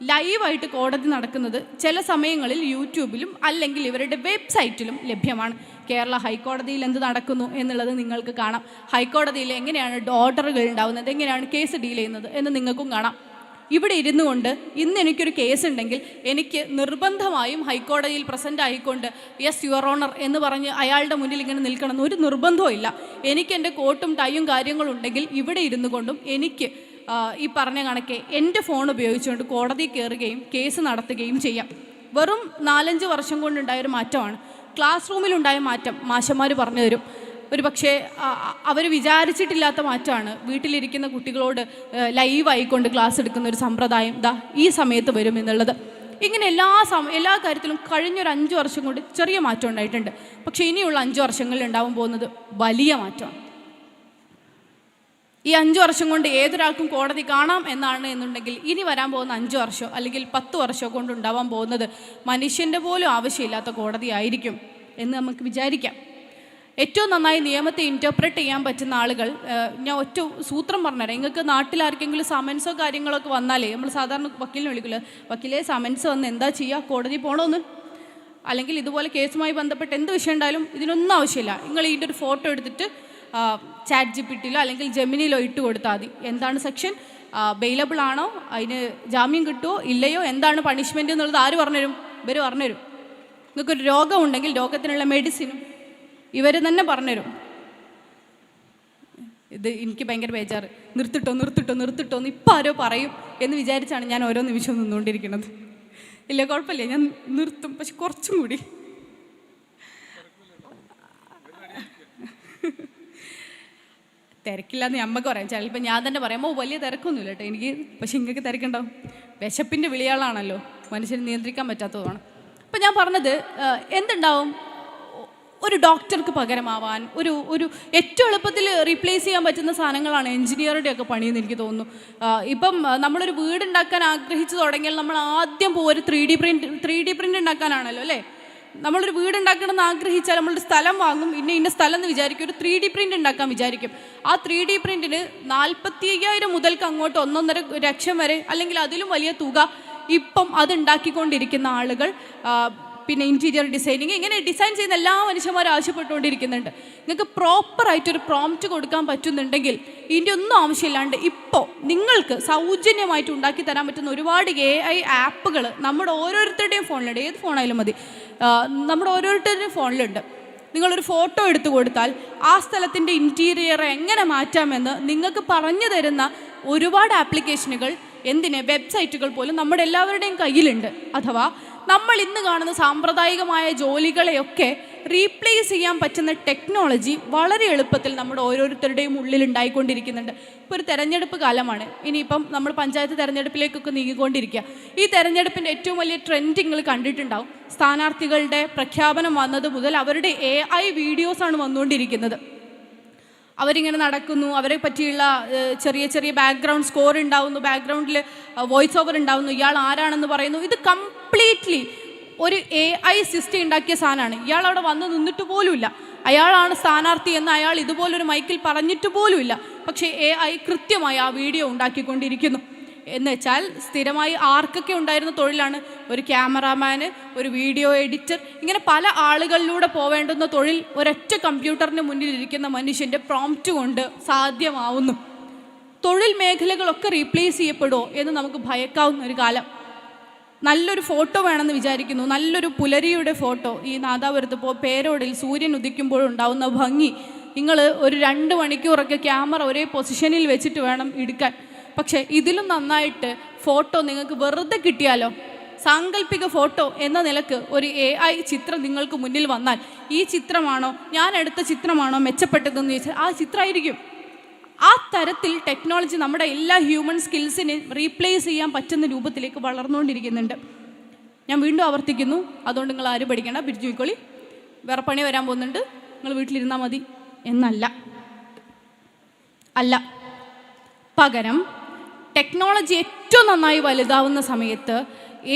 ലൈവായിട്ട് കോടതി നടക്കുന്നത് ചില സമയങ്ങളിൽ യൂട്യൂബിലും അല്ലെങ്കിൽ ഇവരുടെ വെബ്സൈറ്റിലും ലഭ്യമാണ്. കേരള ഹൈക്കോടതിയിൽ എന്ത് നടക്കുന്നു എന്നുള്ളത് നിങ്ങൾക്ക് കാണാം. ഹൈക്കോടതിയിൽ എങ്ങനെയാണ് ഓർഡറുകൾ ഉണ്ടാകുന്നത്, എങ്ങനെയാണ് കേസ് ഡീൽ ചെയ്യുന്നത് എന്ന് നിങ്ങൾക്കും കാണാം. ഇവിടെ ഇരുന്നു കൊണ്ട് ഇന്ന് എനിക്കൊരു കേസ് ഉണ്ടെങ്കിൽ എനിക്ക് നിർബന്ധമായും ഹൈക്കോടതിയിൽ പ്രസൻ്റ് ആയിക്കൊണ്ട് യെസ് യുവർ ഓണർ എന്ന് പറഞ്ഞ് അയാളുടെ മുന്നിൽ ഇങ്ങനെ നിൽക്കണം ഒരു നിർബന്ധവും ഇല്ല. എനിക്ക് എൻ്റെ കോട്ടും ടൈയും കാര്യങ്ങളും ഉണ്ടെങ്കിൽ ഇവിടെ ഇരുന്നു കൊണ്ടും എനിക്ക് ഈ പറഞ്ഞ കണക്കെ എൻ്റെ ഫോൺ ഉപയോഗിച്ചുകൊണ്ട് കോടതി കയറുകയും കേസ് നടത്തുകയും ചെയ്യാം. വെറും 4-5 വർഷം കൊണ്ടുണ്ടായൊരു മാറ്റമാണ്. ക്ലാസ് റൂമിലുണ്ടായ മാറ്റം മാഷന്മാർ പറഞ്ഞു തരും. ഒരു പക്ഷേ അവർ വിചാരിച്ചിട്ടില്ലാത്ത മാറ്റമാണ്. വീട്ടിലിരിക്കുന്ന കുട്ടികളോട് ലൈവായിക്കൊണ്ട് ക്ലാസ് എടുക്കുന്ന ഒരു സമ്പ്രദായം ദാ ഈ സമയത്ത് വരും എന്നുള്ളത്. ഇങ്ങനെ എല്ലാ കാര്യത്തിലും കഴിഞ്ഞൊരു 5 വർഷം കൊണ്ട് ചെറിയ മാറ്റം ഉണ്ടായിട്ടുണ്ട്. പക്ഷേ ഇനിയുള്ള 5 വർഷങ്ങളിൽ ഉണ്ടാവാൻ പോകുന്നത് വലിയ മാറ്റമാണ്. ഈ 5 വർഷം കൊണ്ട് ഏതൊരാൾക്കും കോടതി കാണാം എന്നാണ് എന്നുണ്ടെങ്കിൽ ഇനി വരാൻ പോകുന്ന 5 വർഷം അല്ലെങ്കിൽ 10 വർഷം കൊണ്ട് ഉണ്ടാവാൻ പോകുന്നത് മനുഷ്യൻ്റെ പോലും ആവശ്യമില്ലാത്ത കോടതി ആയിരിക്കും എന്ന് നമുക്ക് വിചാരിക്കാം. ഏറ്റവും നന്നായി നിയമത്തെ ഇൻറ്റർപ്രറ്റ് ചെയ്യാൻ പറ്റുന്ന ആളുകൾ, ഞാൻ ഒറ്റ സൂത്രം പറഞ്ഞുതരാം. നിങ്ങൾക്ക് നാട്ടിലാർക്കെങ്കിലും സമൻസോ കാര്യങ്ങളൊക്കെ വന്നാലേ നമ്മൾ സാധാരണ വക്കീലിനെ വിളിക്കില്ല, വക്കീലെ സമൻസ് വന്ന് എന്താ ചെയ്യുക, കോടതി പോകണമെന്ന്, അല്ലെങ്കിൽ ഇതുപോലെ കേസുമായി ബന്ധപ്പെട്ട് എന്ത് വിഷയം ഉണ്ടായാലും ഇതിനൊന്നും ആവശ്യമില്ല. നിങ്ങൾ ഇതിൻ്റെ ഒരു ഫോട്ടോ എടുത്തിട്ട് ChatGPTയിലോ അല്ലെങ്കിൽ ജെമിനിയിലോ ഇട്ട് കൊടുത്താൽ മതി. എന്താണ് സെക്ഷൻ, ബെയിലബിൾ ആണോ, അതിന് ജാമ്യം കിട്ടുമോ ഇല്ലയോ, എന്താണ് പണിഷ്മെൻറ്റ് എന്നുള്ളത് ആര് പറഞ്ഞുതരും? ഇവർ പറഞ്ഞുതരും. നിങ്ങൾക്കൊരു രോഗം ഉണ്ടെങ്കിൽ രോഗത്തിനുള്ള മെഡിസിനും ഇവർ തന്നെ പറഞ്ഞുതരും. ഇത് എനിക്ക് ഭയങ്കര ബേജാറ്. നിർത്തിട്ടോ എന്ന് ഇപ്പം ആരോ പറയും എന്ന് വിചാരിച്ചാണ് ഞാൻ ഓരോ നിമിഷവും നിന്നുകൊണ്ടിരിക്കുന്നത്. ഇല്ല കുഴപ്പമില്ല, ഞാൻ നിർത്തും, പക്ഷെ കുറച്ചും കൂടി തിരക്കില്ലാന്ന് അമ്മക്ക് പറയാം, ചിലപ്പോൾ ഞാൻ തന്നെ പറയാമോ വലിയ തിരക്കൊന്നുമില്ല കേട്ടോ എനിക്ക്, പക്ഷെ ഇങ്ങൾക്ക് തിരക്കുണ്ടാവും. വിശപ്പിൻ്റെ വിളിയാളാണല്ലോ, മനുഷ്യന് നിയന്ത്രിക്കാൻ പറ്റാത്തതുമാണ്. അപ്പം ഞാൻ പറഞ്ഞത് എന്തുണ്ടാവും, ഒരു ഡോക്ടർക്ക് പകരമാവാൻ ഒരു ഏറ്റവും എളുപ്പത്തിൽ റീപ്ലേസ് ചെയ്യാൻ പറ്റുന്ന സാധനങ്ങളാണ് എഞ്ചിനീയറുടെ ഒക്കെ പണിയെന്ന് എനിക്ക് തോന്നുന്നു. ഇപ്പം നമ്മളൊരു വീടുണ്ടാക്കാൻ ആഗ്രഹിച്ചു തുടങ്ങിയാൽ നമ്മൾ ആദ്യം പോകും ഒരു 3D പ്രിൻ്റ് ഉണ്ടാക്കാനാണല്ലോ അല്ലേ. നമ്മളൊരു വീടുണ്ടാക്കണമെന്ന് ആഗ്രഹിച്ചാൽ നമ്മളൊരു സ്ഥലം വാങ്ങും, ഇന്ന സ്ഥലം എന്ന് വിചാരിക്കും, ഒരു 3D പ്രിൻ്റ് ഉണ്ടാക്കാൻ വിചാരിക്കും. ആ 3D പ്രിൻറ്റിന് 45,000 മുതൽക്ക് അങ്ങോട്ട് 1.5 ലക്ഷം വരെ അല്ലെങ്കിൽ അതിലും വലിയ തുക ഇപ്പം അത് ഉണ്ടാക്കിക്കൊണ്ടിരിക്കുന്ന ആളുകൾ, പിന്നെ ഇൻറ്റീരിയർ ഡിസൈനിങ്, ഇങ്ങനെ ഡിസൈൻ ചെയ്യുന്ന എല്ലാ മനുഷ്യന്മാരും ആവശ്യപ്പെട്ടുകൊണ്ടിരിക്കുന്നുണ്ട്. നിങ്ങൾക്ക് പ്രോപ്പറായിട്ടൊരു പ്രോംപ്റ്റ് കൊടുക്കാൻ പറ്റുന്നുണ്ടെങ്കിൽ ഇതിൻ്റെ ഒന്നും ആവശ്യമില്ലാണ്ട് ഇപ്പോൾ നിങ്ങൾക്ക് സൗജന്യമായിട്ട് ഉണ്ടാക്കി തരാൻ പറ്റുന്ന ഒരുപാട് AI ആപ്പുകൾ നമ്മുടെ ഓരോരുത്തരുടെയും ഫോണിലുണ്ട്. ഏത് ഫോണായാലും മതി, നമ്മുടെ ഓരോരുത്തരുടെയും ഫോണിലുണ്ട്. നിങ്ങളൊരു ഫോട്ടോ എടുത്തു കൊടുത്താൽ ആ സ്ഥലത്തിൻ്റെ ഇൻറ്റീരിയർ എങ്ങനെ മാറ്റാമെന്ന് നിങ്ങൾക്ക് പറഞ്ഞു തരുന്ന ഒരുപാട് ആപ്ലിക്കേഷനുകൾ, എന്തിന് വെബ്സൈറ്റുകൾ പോലും നമ്മുടെ എല്ലാവരുടെയും കയ്യിലുണ്ട്. അഥവാ നമ്മൾ ഇന്ന് കാണുന്ന സാമ്പ്രദായികമായ ജോലികളെയൊക്കെ റീപ്ലേസ് ചെയ്യാൻ പറ്റുന്ന ടെക്നോളജി വളരെ എളുപ്പത്തിൽ നമ്മുടെ ഓരോരുത്തരുടെയും ഉള്ളിൽ ഉണ്ടായിക്കൊണ്ടിരിക്കുന്നുണ്ട്. ഇപ്പോൾ ഒരു തെരഞ്ഞെടുപ്പ് കാലമാണ്, ഇനിയിപ്പം നമ്മൾ പഞ്ചായത്ത് തെരഞ്ഞെടുപ്പിലേക്കൊക്കെ നീങ്ങിക്കൊണ്ടിരിക്കുക. ഈ തെരഞ്ഞെടുപ്പിൻ്റെ ഏറ്റവും വലിയ ട്രെൻഡ് നിങ്ങൾ കണ്ടിട്ടുണ്ടാവും. സ്ഥാനാർത്ഥികളുടെ പ്രഖ്യാപനം വന്നത് മുതൽ അവരുടെ AI വീഡിയോസാണ് വന്നുകൊണ്ടിരിക്കുന്നത്. അവരിങ്ങനെ നടക്കുന്നു, അവരെ പറ്റിയുള്ള ചെറിയ ചെറിയ ബാക്ക്ഗ്രൗണ്ട് സ്കോർ ഉണ്ടാവുന്നു, ബാക്ക്ഗ്രൗണ്ടിൽ വോയിസ് ഓവർ ഉണ്ടാവുന്നു, ഇയാൾ ആരാണെന്ന് പറയുന്നു. ഇത് കംപ്ലീറ്റ്ലി ഒരു AI സിസ്റ്റം ഉണ്ടാക്കിയ സാധനമാണ്. ഇയാൾ അവിടെ വന്ന് നിന്നിട്ട് പോലുമില്ല, അയാളാണ് സ്ഥാനാർത്ഥി എന്ന് അയാൾ ഇതുപോലൊരു മൈക്കിൽ പറഞ്ഞിട്ട് പോലുമില്ല. പക്ഷേ AI കൃത്യമായി ആ വീഡിയോ ഉണ്ടാക്കിക്കൊണ്ടിരിക്കുന്നു. എന്ന് വെച്ചാൽ സ്ഥിരമായി ആർക്കൊക്കെ ഉണ്ടായിരുന്ന തൊഴിലാണ് ഒരു ക്യാമറാമാന്, ഒരു വീഡിയോ എഡിറ്റർ, ഇങ്ങനെ പല ആളുകളിലൂടെ പോവേണ്ടുന്ന തൊഴിൽ ഒരൊറ്റ കമ്പ്യൂട്ടറിന് മുന്നിലിരിക്കുന്ന മനുഷ്യൻ്റെ പ്രോംപ്റ്റ് കൊണ്ട് സാധ്യമാവുന്നു. തൊഴിൽ മേഖലകളൊക്കെ റീപ്ലേസ് ചെയ്യപ്പെടുമോ എന്ന് നമുക്ക് ഭയക്കാവുന്ന ഒരു കാലം. നല്ലൊരു ഫോട്ടോ വേണമെന്ന് വിചാരിക്കുന്നു, നല്ലൊരു പുലരിയുടെ ഫോട്ടോ, ഈ നാദാപുരത്ത് പേരോടിൽ സൂര്യൻ ഉദിക്കുമ്പോഴുണ്ടാവുന്ന ഭംഗി, നിങ്ങൾ ഒരു 2 മണിക്കൂറൊക്കെ ക്യാമറ ഒരേ പൊസിഷനിൽ വെച്ചിട്ട് വേണം എടുക്കാൻ. പക്ഷേ ഇതിലും നന്നായിട്ട് ഫോട്ടോ നിങ്ങൾക്ക് വെറുതെ കിട്ടിയാലോ. സാങ്കല്പിക ഫോട്ടോ എന്ന നിലക്ക് ഒരു AI ചിത്രം നിങ്ങൾക്ക് മുന്നിൽ വന്നാൽ ഈ ചിത്രമാണോ, ഞാൻ എടുത്ത ചിത്രമാണോ മെച്ചപ്പെട്ടതെന്ന് ചോദിച്ചാൽ ആ ചിത്രമായിരിക്കും. ആ തരത്തിൽ ടെക്നോളജി നമ്മുടെ എല്ലാ ഹ്യൂമൻ സ്കിൽസിനെ റീപ്ലേസ് ചെയ്യാൻ പറ്റുന്ന രൂപത്തിലേക്ക് വളർന്നുകൊണ്ടിരിക്കുന്നുണ്ട്. ഞാൻ വീണ്ടും ആവർത്തിക്കുന്നു, അതുകൊണ്ട് നിങ്ങൾ ആരും പഠിക്കേണ്ട, പിരിച്ചു പോയിക്കോളി, വേറെ പണി വരാൻ പോകുന്നുണ്ട്, നിങ്ങൾ വീട്ടിലിരുന്നാൽ മതി എന്നല്ല. പകരം ടെക്നോളജി ഏറ്റവും നന്നായി വലുതാവുന്ന സമയത്ത്,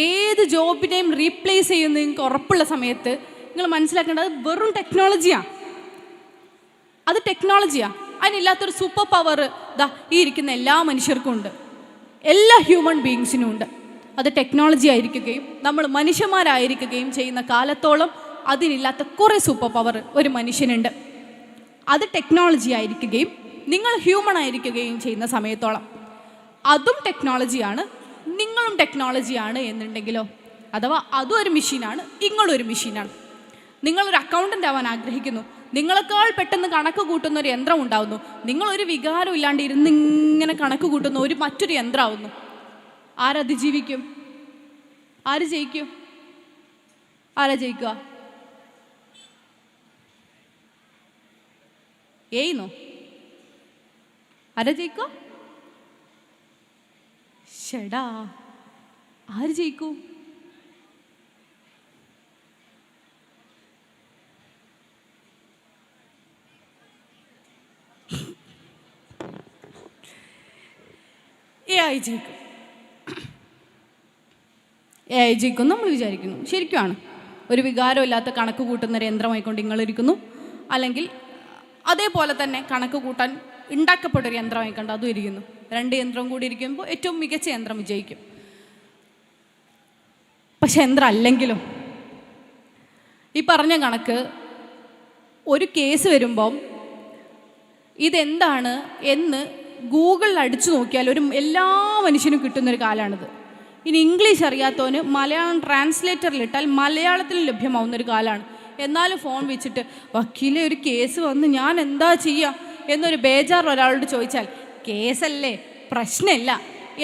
ഏത് ജോബിനെയും റീപ്ലേസ് ചെയ്യുന്ന നിങ്ങൾക്ക് ഉറപ്പുള്ള സമയത്ത് നിങ്ങൾ മനസ്സിലാക്കേണ്ടത് വെറും ടെക്നോളജിയാണ്. അത് ടെക്നോളജിയാണ്. അതിനില്ലാത്തൊരു സൂപ്പർ പവർ ഈ ഇരിക്കുന്ന എല്ലാ മനുഷ്യർക്കും ഉണ്ട്, എല്ലാ ഹ്യൂമൻ ബീയിങ്സിനും ഉണ്ട്. അത് ടെക്നോളജി ആയിരിക്കുകയും നമ്മൾ മനുഷ്യന്മാരായിരിക്കുകയും ചെയ്യുന്ന കാലത്തോളം അതിനില്ലാത്ത കുറേ സൂപ്പർ പവർ ഒരു മനുഷ്യനുണ്ട്. അത് ടെക്നോളജി ആയിരിക്കുകയും നിങ്ങൾ ഹ്യൂമൺ ആയിരിക്കുകയും ചെയ്യുന്ന സമയത്തോളം അതും ടെക്നോളജിയാണ്, നിങ്ങളും ടെക്നോളജിയാണ് എന്നുണ്ടെങ്കിലോ, അഥവാ അതും ഒരു മെഷീനാണ്, നിങ്ങളൊരു മെഷീനാണ്. നിങ്ങളൊരു അക്കൗണ്ടൻ്റ് ആവാൻ ആഗ്രഹിക്കുന്നു, നിങ്ങളെക്കാൾ പെട്ടെന്ന് കണക്ക് കൂട്ടുന്ന ഒരു യന്ത്രം ഉണ്ടാവുന്നു. നിങ്ങളൊരു വികാരം ഇല്ലാണ്ട് ഇരുന്നിങ്ങനെ കണക്ക് കൂട്ടുന്ന മറ്റൊരു യന്ത്രമാവുന്നു. ആരതിജീവിക്കും? ആര് ജയിക്കും? ആരാ ജയിക്കുക? ഏയ്ന്നോ? ആരാ ജയിക്കുക? ഷെടാ, ആര് ജയിക്കൂ? AI ജയിക്കും. AI ജയിക്കും നമ്മൾ വിചാരിക്കുന്നു. ശരിക്കുമാണ്. ഒരു വികാരമില്ലാത്ത കണക്ക് കൂട്ടുന്നൊരു യന്ത്രമായിക്കൊണ്ട് നിങ്ങളിരിക്കുന്നു, അല്ലെങ്കിൽ അതേപോലെ തന്നെ കണക്ക് കൂട്ടാൻ ഉണ്ടാക്കപ്പെട്ടൊരു യന്ത്രമായിക്കൊണ്ട് അതും ഇരിക്കുന്നു. 2 യന്ത്രം കൂടി ഇരിക്കുമ്പോൾ ഏറ്റവും മികച്ച യന്ത്രം വിജയിക്കും. പക്ഷെ യന്ത്രം അല്ലെങ്കിലും ഈ പറഞ്ഞ കണക്ക് ഒരു കേസ് വരുമ്പം ഇതെന്താണ് എന്ന് ഗൂഗിളിൽ അടിച്ചു നോക്കിയാൽ എല്ലാ മനുഷ്യനും കിട്ടുന്നൊരു കാലമാണിത്. ഇനി ഇംഗ്ലീഷ് അറിയാത്തവന് മലയാളം ട്രാൻസ്ലേറ്ററിലിട്ടാൽ മലയാളത്തിൽ ലഭ്യമാവുന്നൊരു കാലമാണ്. എന്നാലും ഫോൺ വെച്ചിട്ട് വക്കീലെ ഒരു കേസ് വന്ന് ഞാൻ എന്താ ചെയ്യുക എന്നൊരു ബേജാർ ഒരാളോട് ചോദിച്ചാൽ കേസല്ലേ, പ്രശ്നമില്ല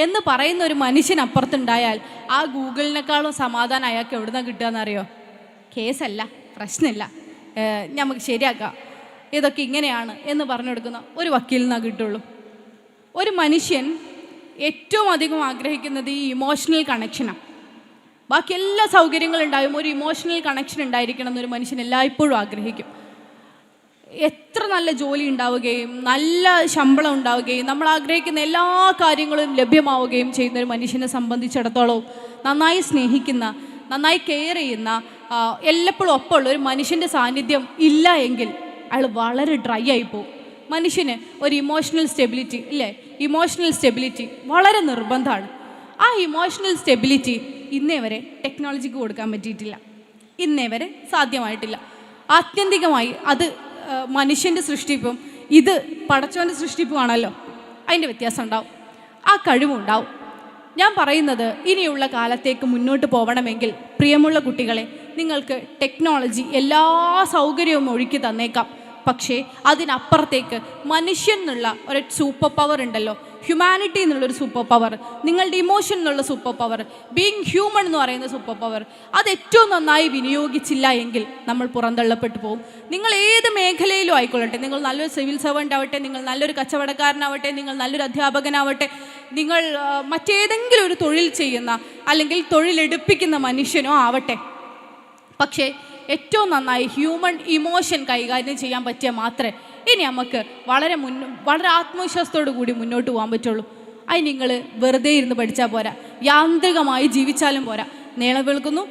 എന്ന് പറയുന്ന ഒരു മനുഷ്യനപ്പുറത്തുണ്ടായാൽ ആ ഗൂഗിളിനേക്കാളും സമാധാനം അയാൾക്ക് എവിടുന്നാണ് കിട്ടുക എന്നറിയോ? കേസല്ല, പ്രശ്നമില്ല, നമുക്ക് ശരിയാക്കാം ഇതൊക്കെ ഇങ്ങനെയാണ് എന്ന് പറഞ്ഞു കൊടുക്കുന്ന ഒരു വക്കീലിൽ നിന്നാണ് കിട്ടുള്ളൂ. ഒരു മനുഷ്യൻ ഏറ്റവും അധികം ആഗ്രഹിക്കുന്നത് ഈ ഇമോഷണൽ കണക്ഷനാണ്. ബാക്കി എല്ലാ സൗകര്യങ്ങളുണ്ടായും ഒരു ഇമോഷണൽ കണക്ഷൻ ഉണ്ടായിരിക്കണം എന്നൊരു മനുഷ്യൻ എല്ലായ്പ്പോഴും ആഗ്രഹിക്കും. എത്ര നല്ല ജോലി ഉണ്ടാവുകയും നല്ല ശമ്പളം ഉണ്ടാവുകയും നമ്മൾ ആഗ്രഹിക്കുന്ന എല്ലാ കാര്യങ്ങളും ലഭ്യമാവുകയും ചെയ്യുന്ന ഒരു മനുഷ്യനെ സംബന്ധിച്ചിടത്തോളം നന്നായി സ്നേഹിക്കുന്ന, നന്നായി കെയർ ചെയ്യുന്ന, എല്ലപ്പോഴും ഒപ്പമുള്ള ഒരു മനുഷ്യൻ്റെ സാന്നിധ്യം ഇല്ല എങ്കിൽ അയാൾ വളരെ ഡ്രൈ ആയിപ്പോവും. മനുഷ്യന് ഒരു ഇമോഷണൽ സ്റ്റെബിലിറ്റി ഇല്ലേ, ഇമോഷണൽ സ്റ്റെബിലിറ്റി വളരെ നിർബന്ധമാണ്. ആ ഇമോഷണൽ സ്റ്റെബിലിറ്റി ഇന്നേ വരെ ടെക്നോളജിക്ക് കൊടുക്കാൻ പറ്റിയിട്ടില്ല, ഇന്നേ വരെ സാധ്യമായിട്ടില്ല. ആത്യന്തികമായി അത് മനുഷ്യൻ്റെ സൃഷ്ടിപ്പും ഇത് പടച്ചവൻ്റെ സൃഷ്ടിപ്പുമാണല്ലോ, അതിൻ്റെ വ്യത്യാസം ഉണ്ടാവും, ആ കഴിവുണ്ടാവും. ഞാൻ പറയുന്നത് ഇനിയുള്ള കാലത്തേക്ക് മുന്നോട്ട് പോകണമെങ്കിൽ പ്രിയമുള്ള കുട്ടികളെ, നിങ്ങൾക്ക് ടെക്നോളജി എല്ലാ സൗകര്യവും ഒരുക്കി തന്നേക്കാം. പക്ഷേ അതിനപ്പുറത്തേക്ക് മനുഷ്യൻ എന്നുള്ള ഒരു സൂപ്പർ പവർ ഉണ്ടല്ലോ, ഹ്യൂമാനിറ്റി എന്നുള്ളൊരു സൂപ്പർ പവർ, നിങ്ങളുടെ ഇമോഷൻ എന്നുള്ള സൂപ്പർ പവർ, ബീയിങ് ഹ്യൂമൺ എന്ന് പറയുന്ന സൂപ്പർ പവർ, അത് ഏറ്റവും നന്നായി വിനിയോഗിച്ചില്ല എങ്കിൽ നമ്മൾ പുറന്തള്ളപ്പെട്ടു പോകും. നിങ്ങൾ ഏത് മേഖലയിലും ആയിക്കൊള്ളട്ടെ, നിങ്ങൾ നല്ലൊരു സിവിൽ സർവൻ്റ് ആവട്ടെ, നിങ്ങൾ നല്ലൊരു കച്ചവടക്കാരനാവട്ടെ, നിങ്ങൾ നല്ലൊരു അധ്യാപകനാവട്ടെ, നിങ്ങൾ മറ്റേതെങ്കിലും ഒരു തൊഴിൽ ചെയ്യുന്ന അല്ലെങ്കിൽ തൊഴിലെടുപ്പിക്കുന്ന മനുഷ്യനോ ആവട്ടെ, പക്ഷേ ഏറ്റവും നന്നായി ഹ്യൂമൻ ഇമോഷൻ കൈകാര്യം ചെയ്യാൻ പറ്റിയാൽ മാത്രമേ ഇനി നമുക്ക് വളരെ ആത്മവിശ്വാസത്തോടു കൂടി മുന്നോട്ട് പോകാൻ പറ്റുള്ളൂ. അതിന് നിങ്ങൾ വെറുതെ ഇരുന്ന് പഠിച്ചാൽ പോരാ, യാന്ത്രികമായി ജീവിച്ചാലും പോരാ. നേളെ വെളുക്കുന്നു,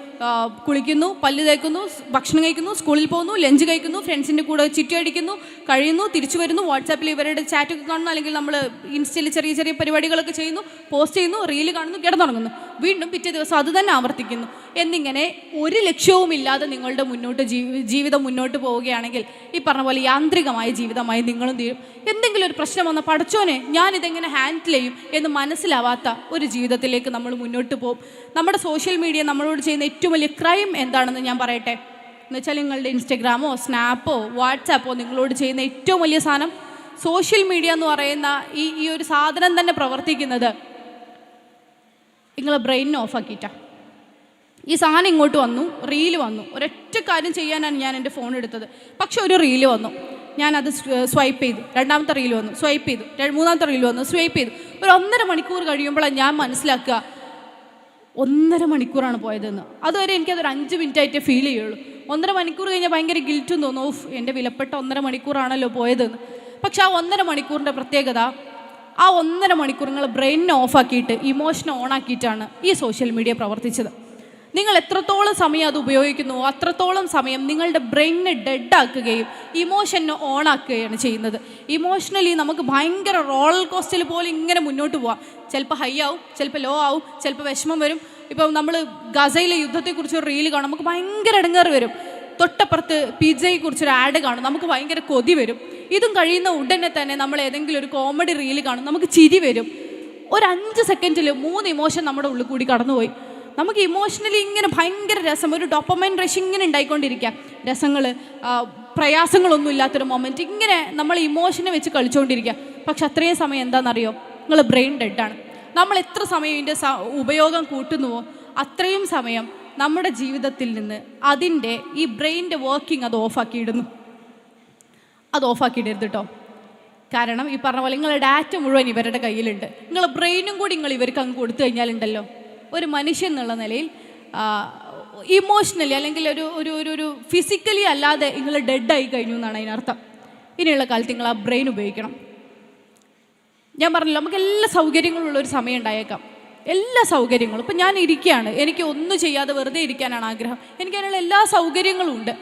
കുളിക്കുന്നു, പല്ല് തേക്കുന്നു, ഭക്ഷണം കഴിക്കുന്നു, സ്കൂളിൽ പോകുന്നു, ലഞ്ച് കഴിക്കുന്നു, ഫ്രണ്ട്സിൻ്റെ കൂടെ ചിറ്റി അടിക്കുന്നു, കഴിയുന്നു, തിരിച്ചു വരുന്നു, വാട്സാപ്പിൽ ഇവരുടെ ചാറ്റൊക്കെ കാണുന്നു, അല്ലെങ്കിൽ നമ്മൾ ഇൻസ്റ്റയിൽ ചെറിയ ചെറിയ പരിപാടികളൊക്കെ ചെയ്യുന്നു, പോസ്റ്റ് ചെയ്യുന്നു, റീല് കാണുന്നു, കിടന്നുറങ്ങുന്നു, വീണ്ടും പിറ്റേ ദിവസം അത് തന്നെ ആവർത്തിക്കുന്നു. എന്നിങ്ങനെ ഒരു ലക്ഷ്യവുമില്ലാതെ നിങ്ങളുടെ ജീവിതം മുന്നോട്ട് പോവുകയാണെങ്കിൽ ഈ പറഞ്ഞ പോലെ യാന്ത്രികമായ ജീവിതമായി നിങ്ങളും തീരും. എന്തെങ്കിലും ഒരു പ്രശ്നം വന്ന പടച്ചോനെ ഞാനിതെങ്ങനെ ഹാൻഡിൽ ചെയ്യും എന്ന് മനസ്സിലാവാത്ത ഒരു ജീവിതത്തിലേക്ക് നമ്മൾ മുന്നോട്ട് പോകും. നമ്മുടെ സോഷ്യൽ മീഡിയ നമ്മളോട് ചെയ്യുന്ന ഏറ്റവും വലിയ ക്രൈം എന്താണെന്ന് ഞാൻ പറയട്ടെ. എന്നുവെച്ചാൽ നിങ്ങളുടെ ഇൻസ്റ്റഗ്രാമോ സ്നാപ്പോ വാട്സാപ്പോ നിങ്ങളോട് ചെയ്യുന്ന ഏറ്റവും വലിയ സാധനം, സോഷ്യൽ മീഡിയ എന്ന് പറയുന്ന ഈ ഒരു സാധനം തന്നെ പ്രവർത്തിക്കുന്നത് നിങ്ങളെ ബ്രെയിനിനെ ഓഫാക്കിയിട്ടാണ്. ഈ സാധനം ഇങ്ങോട്ട് വന്നു, റീല് വന്നു, ഒരൊറ്റ കാര്യം ചെയ്യാനാണ് ഞാൻ എൻ്റെ ഫോൺ എടുത്തത്. പക്ഷെ ഒരു റീല് വന്നു, ഞാനത് സ്വൈപ്പ് ചെയ്തു, രണ്ടാമത്തെ റീല് വന്നു, സ്വൈപ്പ് ചെയ്തു, മൂന്നാമത്തെ റീല് വന്നു, സ്വൈപ്പ് ചെയ്തു. ഒരു 1.5 മണിക്കൂർ കഴിയുമ്പോഴാണ് ഞാൻ മനസ്സിലാക്കുക 1.5 മണിക്കൂറാണ് പോയതെന്ന്. അതുവരെ എനിക്കതൊരു 5 മിനിറ്റായിട്ടേ ഫീൽ ചെയ്യുള്ളൂ. 1.5 മണിക്കൂർ കഴിഞ്ഞാൽ ഭയങ്കര ഗിൽറ്റും തോന്നും, ഓഫ് എൻ്റെ വിലപ്പെട്ട 1.5 മണിക്കൂറാണല്ലോ പോയതെന്ന്. പക്ഷെ ആ 1.5 മണിക്കൂറിൻ്റെ പ്രത്യേകത, ആ 1.5 മണിക്കൂർ നിങ്ങൾ ബ്രെയിനിനെ ഓഫാക്കിയിട്ട് ഇമോഷനെ ഓണാക്കിയിട്ടാണ് ഈ സോഷ്യൽ മീഡിയ പ്രവർത്തിച്ചത്. നിങ്ങൾ എത്രത്തോളം സമയം അത് ഉപയോഗിക്കുന്നുവോ അത്രത്തോളം സമയം നിങ്ങളുടെ ബ്രെയിനിനെ ഡെഡാക്കുകയും ഇമോഷനെ ഓണാക്കുകയാണ് ചെയ്യുന്നത്. ഇമോഷണലി നമുക്ക് ഭയങ്കര റോളർ കോസ്റ്റർ പോലെ ഇങ്ങനെ മുന്നോട്ട് പോവാം. ചിലപ്പോൾ ഹൈ ആവും, ചിലപ്പോൾ ലോ ആവും, ചിലപ്പോൾ വിഷമം വരും. ഇപ്പം നമ്മൾ ഗസയിലെ യുദ്ധത്തെക്കുറിച്ച് ഒരു റീല് കാണും, നമുക്ക് ഭയങ്കര ഇടങ്ങേറ് വരും. തൊട്ടപ്പുറത്ത് പിസയെക്കുറിച്ചൊരു ആഡ് കാണും, നമുക്ക് ഭയങ്കര കൊതി വരും. ഇതും കഴിയുന്ന ഉടനെ തന്നെ നമ്മൾ ഏതെങ്കിലും ഒരു കോമഡി റീല് കാണും, നമുക്ക് ചിരി വരും. ഒരു 5 സെക്കൻഡിൽ 3 ഇമോഷൻ നമ്മുടെ ഉള്ളിൽ കൂടി കടന്നുപോയി. നമുക്ക് ഇമോഷണലി ഇങ്ങനെ ഭയങ്കര രസം, ഒരു ഡോപ്പമൈൻ റഷ് ഇങ്ങനെ ഉണ്ടായിക്കൊണ്ടിരിക്കുക. രസങ്ങൾ, പ്രയാസങ്ങളൊന്നും ഇല്ലാത്തൊരു മൊമെൻറ്റ്, ഇങ്ങനെ നമ്മൾ ഇമോഷനെ വെച്ച് കളിച്ചുകൊണ്ടിരിക്കുക. പക്ഷെ അത്രയും സമയം എന്താണെന്നറിയോ, നിങ്ങൾ ബ്രെയിൻ ഡെഡാണ്. നമ്മൾ എത്ര സമയം ഇതിൻ്റെ ഉപയോഗം കൂട്ടുന്നുവോ അത്രയും സമയം നമ്മുടെ ജീവിതത്തിൽ നിന്ന് അതിൻ്റെ ഈ ബ്രെയിനിൻ്റെ വർക്കിംഗ് അത് ഓഫാക്കിയിടുന്നു. അത് ഓഫാക്കിയിടരുത് കേട്ടോ. കാരണം ഈ പറഞ്ഞ പോലെ നിങ്ങളുടെ ഡാറ്റ മുഴുവൻ ഇവരുടെ കയ്യിലുണ്ട്. നിങ്ങളുടെ ബ്രെയിനും കൂടി നിങ്ങൾ ഇവർക്ക് അങ്ങ് കൊടുത്തു കഴിഞ്ഞാലുണ്ടല്ലോ, ഒരു മനുഷ്യൻ എന്നുള്ള നിലയിൽ ഇമോഷണലി അല്ലെങ്കിൽ ഒരു ഫിസിക്കലി അല്ലാതെ നിങ്ങൾ ഡെഡായി കഴിഞ്ഞു എന്നാണ് അതിനർത്ഥം. ഇനിയുള്ള കാലത്ത് നിങ്ങൾ ആ ബ്രെയിൻ ഉപയോഗിക്കണം. ഞാൻ പറഞ്ഞല്ലോ, നമുക്ക് എല്ലാ സൗകര്യങ്ങളും ഉള്ളൊരു സമയം ഉണ്ടായേക്കാം, എല്ലാ സൗകര്യങ്ങളും. ഇപ്പം ഞാൻ ഇരിക്കുകയാണ്, എനിക്ക് ഒന്നും ചെയ്യാതെ വെറുതെ ഇരിക്കാനാണ് ആഗ്രഹം. എനിക്ക് അതിനുള്ള എല്ലാ സൗകര്യങ്ങളും ഉണ്ട്.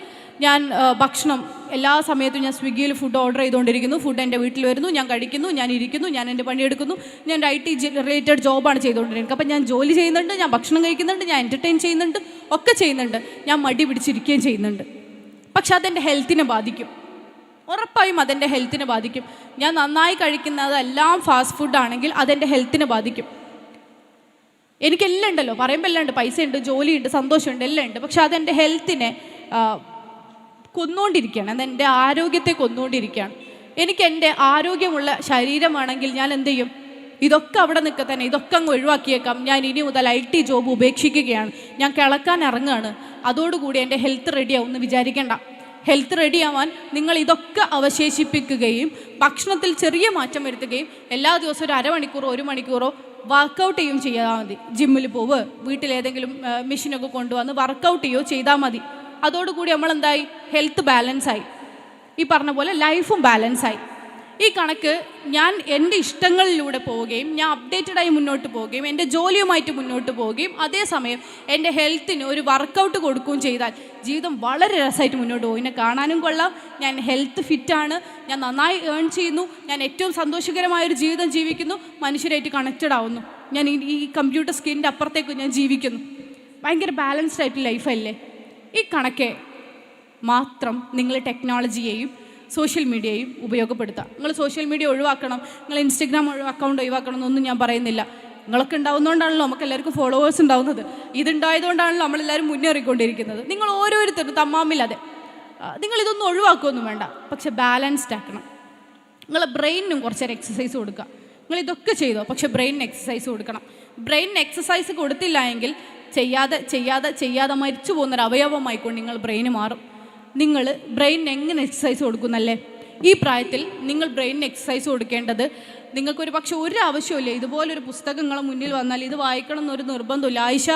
ഞാൻ ഭക്ഷണം എല്ലാ സമയത്തും ഞാൻ സ്വിഗ്ഗിയിൽ ഫുഡ് ഓർഡർ ചെയ്തുകൊണ്ടിരിക്കുന്നു. ഫുഡ് എൻ്റെ വീട്ടിൽ വരുന്നു, ഞാൻ കഴിക്കുന്നു, ഞാൻ ഇരിക്കുന്നു, ഞാൻ എൻ്റെ പണിയെടുക്കുന്നു. ഞാൻ IT റിലേറ്റഡ് ജോബാണ് ചെയ്തുകൊണ്ടിരിക്കുന്നത്. അപ്പം ഞാൻ ജോലി ചെയ്യുന്നുണ്ട്, ഞാൻ ഭക്ഷണം കഴിക്കുന്നുണ്ട്, ഞാൻ എൻ്റർടൈൻ ചെയ്യുന്നുണ്ട്, ഒക്കെ ചെയ്യുന്നുണ്ട്. ഞാൻ മടി പിടിച്ചിരിക്കുകയും ചെയ്യുന്നുണ്ട്. പക്ഷെ അതെൻ്റെ ഹെൽത്തിനെ ബാധിക്കും, ഉറപ്പായും അതെൻ്റെ ഹെൽത്തിനെ ബാധിക്കും. ഞാൻ നന്നായി കഴിക്കുന്നതെല്ലാം ഫാസ്റ്റ് ഫുഡ് ആണെങ്കിൽ അതെൻ്റെ ഹെൽത്തിനെ ബാധിക്കും. എനിക്കെല്ലാം ഉണ്ടല്ലോ, പറയുമ്പോൾ എല്ലാം ഉണ്ട്, പൈസ ഉണ്ട്, ജോലിയുണ്ട്, സന്തോഷമുണ്ട്, എല്ലാം ഉണ്ട്. പക്ഷെ അതെൻ്റെ ഹെൽത്തിനെ കൊന്നുകൊണ്ടിരിക്കുകയാണ്, അതെൻ്റെ ആരോഗ്യത്തെ കൊന്നുകൊണ്ടിരിക്കുകയാണ്. എനിക്ക് എൻ്റെ ആരോഗ്യമുള്ള ശരീരമാണെങ്കിൽ ഞാൻ എന്ത് ചെയ്യും? ഇതൊക്കെ അവിടെ നിൽക്കുക തന്നെ, ഇതൊക്കെ അങ്ങ് ഒഴിവാക്കിയേക്കാം. ഞാൻ ഇനി മുതൽ IT ജോബ് ഉപേക്ഷിക്കുകയാണ്, ഞാൻ കിളക്കാൻ ഇറങ്ങുകയാണ്, അതോടുകൂടി എൻ്റെ ഹെൽത്ത് റെഡിയാവും എന്ന് വിചാരിക്കേണ്ട. ഹെൽത്ത് റെഡിയാവാൻ നിങ്ങൾ ഇതൊക്കെ അവശേഷിപ്പിക്കുകയും ഭക്ഷണത്തിൽ ചെറിയ മാറ്റം വരുത്തുകയും എല്ലാ ദിവസവും ഒരു അരമണിക്കൂറോ 1 മണിക്കൂറോ വർക്കൗട്ട് ചെയ്യും ചെയ്താൽ മതി. ജിമ്മിൽ പോവുക, വീട്ടിലേതെങ്കിലും മെഷീനൊക്കെ കൊണ്ടുവന്ന് വർക്കൗട്ട് ചെയ്യുകയോ ചെയ്താൽ മതി. അതോടുകൂടി നമ്മളെന്തായി? ഹെൽത്ത് ബാലൻസായി. ഈ പറഞ്ഞ പോലെ ലൈഫും ബാലൻസായി. ഈ കണക്ക് ഞാൻ എൻ്റെ ഇഷ്ടങ്ങളിലൂടെ പോവുകയും ഞാൻ അപ്ഡേറ്റഡായി മുന്നോട്ട് പോവുകയും എൻ്റെ ജോലിയുമായിട്ട് മുന്നോട്ട് പോവുകയും അതേസമയം എൻ്റെ ഹെൽത്തിന് ഒരു വർക്കൗട്ട് കൊടുക്കുകയും ചെയ്താൽ ജീവിതം വളരെ രസമായിട്ട് മുന്നോട്ട് പോകും. എന്നെ കാണാനും കൊള്ളാം, ഞാൻ ഹെൽത്ത് ഫിറ്റാണ്, ഞാൻ നന്നായി ഏൺ ചെയ്യുന്നു, ഞാൻ ഏറ്റവും സന്തോഷകരമായൊരു ജീവിതം ജീവിക്കുന്നു, മനുഷ്യരായിട്ട് കണക്റ്റഡ് ആവുന്നു, ഞാൻ ഈ കമ്പ്യൂട്ടർ സ്ക്രീനിൻ്റെ അപ്പുറത്തേക്ക് ഞാൻ ജീവിക്കുന്നു. ഭയങ്കര ബാലൻസ്ഡ് ആയിട്ട് ലൈഫല്ലേ? ഈ കണക്കെ മാത്രം നിങ്ങൾ ടെക്നോളജിയെയും സോഷ്യൽ മീഡിയയും ഉപയോഗപ്പെടുത്തുക. നിങ്ങൾ സോഷ്യൽ മീഡിയ ഒഴിവാക്കണം, നിങ്ങൾ ഇൻസ്റ്റഗ്രാം അക്കൗണ്ട് ഒഴിവാക്കണം എന്നൊന്നും ഞാൻ പറയുന്നില്ല. നിങ്ങളൊക്കെ ഉണ്ടാവുന്നതുകൊണ്ടാണല്ലോ നമുക്ക് എല്ലാവർക്കും ഫോളോവേഴ്സ് ഉണ്ടാവുന്നത്. ഇതുണ്ടായതുകൊണ്ടാണല്ലോ നമ്മളെല്ലാവരും മുന്നേറിക്കൊണ്ടിരിക്കുന്നത്. നിങ്ങൾ ഓരോരുത്തരും തമ്മാമില്ലാതെ നിങ്ങളിതൊന്നും ഒഴിവാക്കുകയൊന്നും വേണ്ട, പക്ഷെ ബാലൻസ്ഡ് ആക്കണം. നിങ്ങളെ ബ്രെയിനിനും കുറച്ചേരം എക്സസൈസ് കൊടുക്കുക. നിങ്ങളിതൊക്കെ ചെയ്തോ, പക്ഷെ ബ്രെയിനിന് എക്സസൈസ് കൊടുക്കണം. ബ്രെയിനിന് എക്സസൈസ് കൊടുത്തില്ല എങ്കിൽ ചെയ്യാതെ മരിച്ചു പോകുന്നൊരു അവയവമായിക്കൊണ്ട് നിങ്ങൾ ബ്രെയിന് മാറും. നിങ്ങൾ ബ്രെയിനിന് എങ്ങനെ എക്സസൈസ് കൊടുക്കുന്നല്ലേ? ഈ പ്രായത്തിൽ നിങ്ങൾ ബ്രെയിനിന് എക്സസൈസ് കൊടുക്കേണ്ടത് നിങ്ങൾക്കൊരു പക്ഷേ ഒരു ആവശ്യമില്ല. ഇതുപോലൊരു പുസ്തകം നിങ്ങളെ മുന്നിൽ വന്നാൽ ഇത് വായിക്കണം എന്നൊരു നിർബന്ധമില്ല. ആയിഷ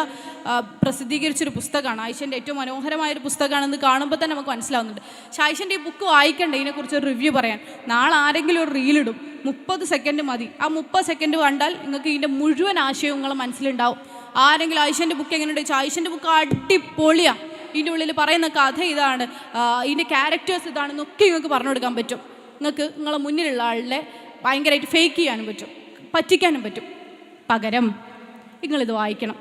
പ്രസിദ്ധീകരിച്ചൊരു പുസ്തകമാണ്, ആയിഷൻ്റെ ഏറ്റവും മനോഹരമായൊരു പുസ്തകമാണെന്ന് കാണുമ്പോൾ തന്നെ നമുക്ക് മനസ്സിലാവുന്നുണ്ട്. പക്ഷേ ആയിഷൻ്റെ ഈ ബുക്ക് വായിക്കണ്ട, ഇതിനെക്കുറിച്ച് ഒരു റിവ്യൂ പറയാൻ. നാളെ ആരെങ്കിലും ഒരു റീലിടും, 30 സെക്കൻഡ് മതി. ആ 30 സെക്കൻഡ് കണ്ടാൽ നിങ്ങൾക്ക് ഇതിൻ്റെ മുഴുവൻ ആശയവും നിങ്ങളെ മനസ്സിലുണ്ടാവും. ആരെങ്കിലും ആയിഷൻ്റെ ബുക്ക് എങ്ങനെയുണ്ട് ചോദിച്ചാൽ ആയിഷൻ്റെ ബുക്ക് അടിപൊളിയാണ്, ഇതിൻ്റെ ഉള്ളിൽ പറയുന്ന കഥ ഇതാണ്, ഇതിൻ്റെ ക്യാരക്ടേഴ്സ് ഇതാണെന്നൊക്കെ നിങ്ങൾക്ക് പറഞ്ഞു കൊടുക്കാൻ പറ്റും. നിങ്ങൾക്ക് നിങ്ങളെ മുന്നിലുള്ള ആളിനെ ഭയങ്കരമായിട്ട് ഫേക്ക് ചെയ്യാനും പറ്റും, പറ്റിക്കാനും പറ്റും. പകരം നിങ്ങളിത് വായിക്കണം.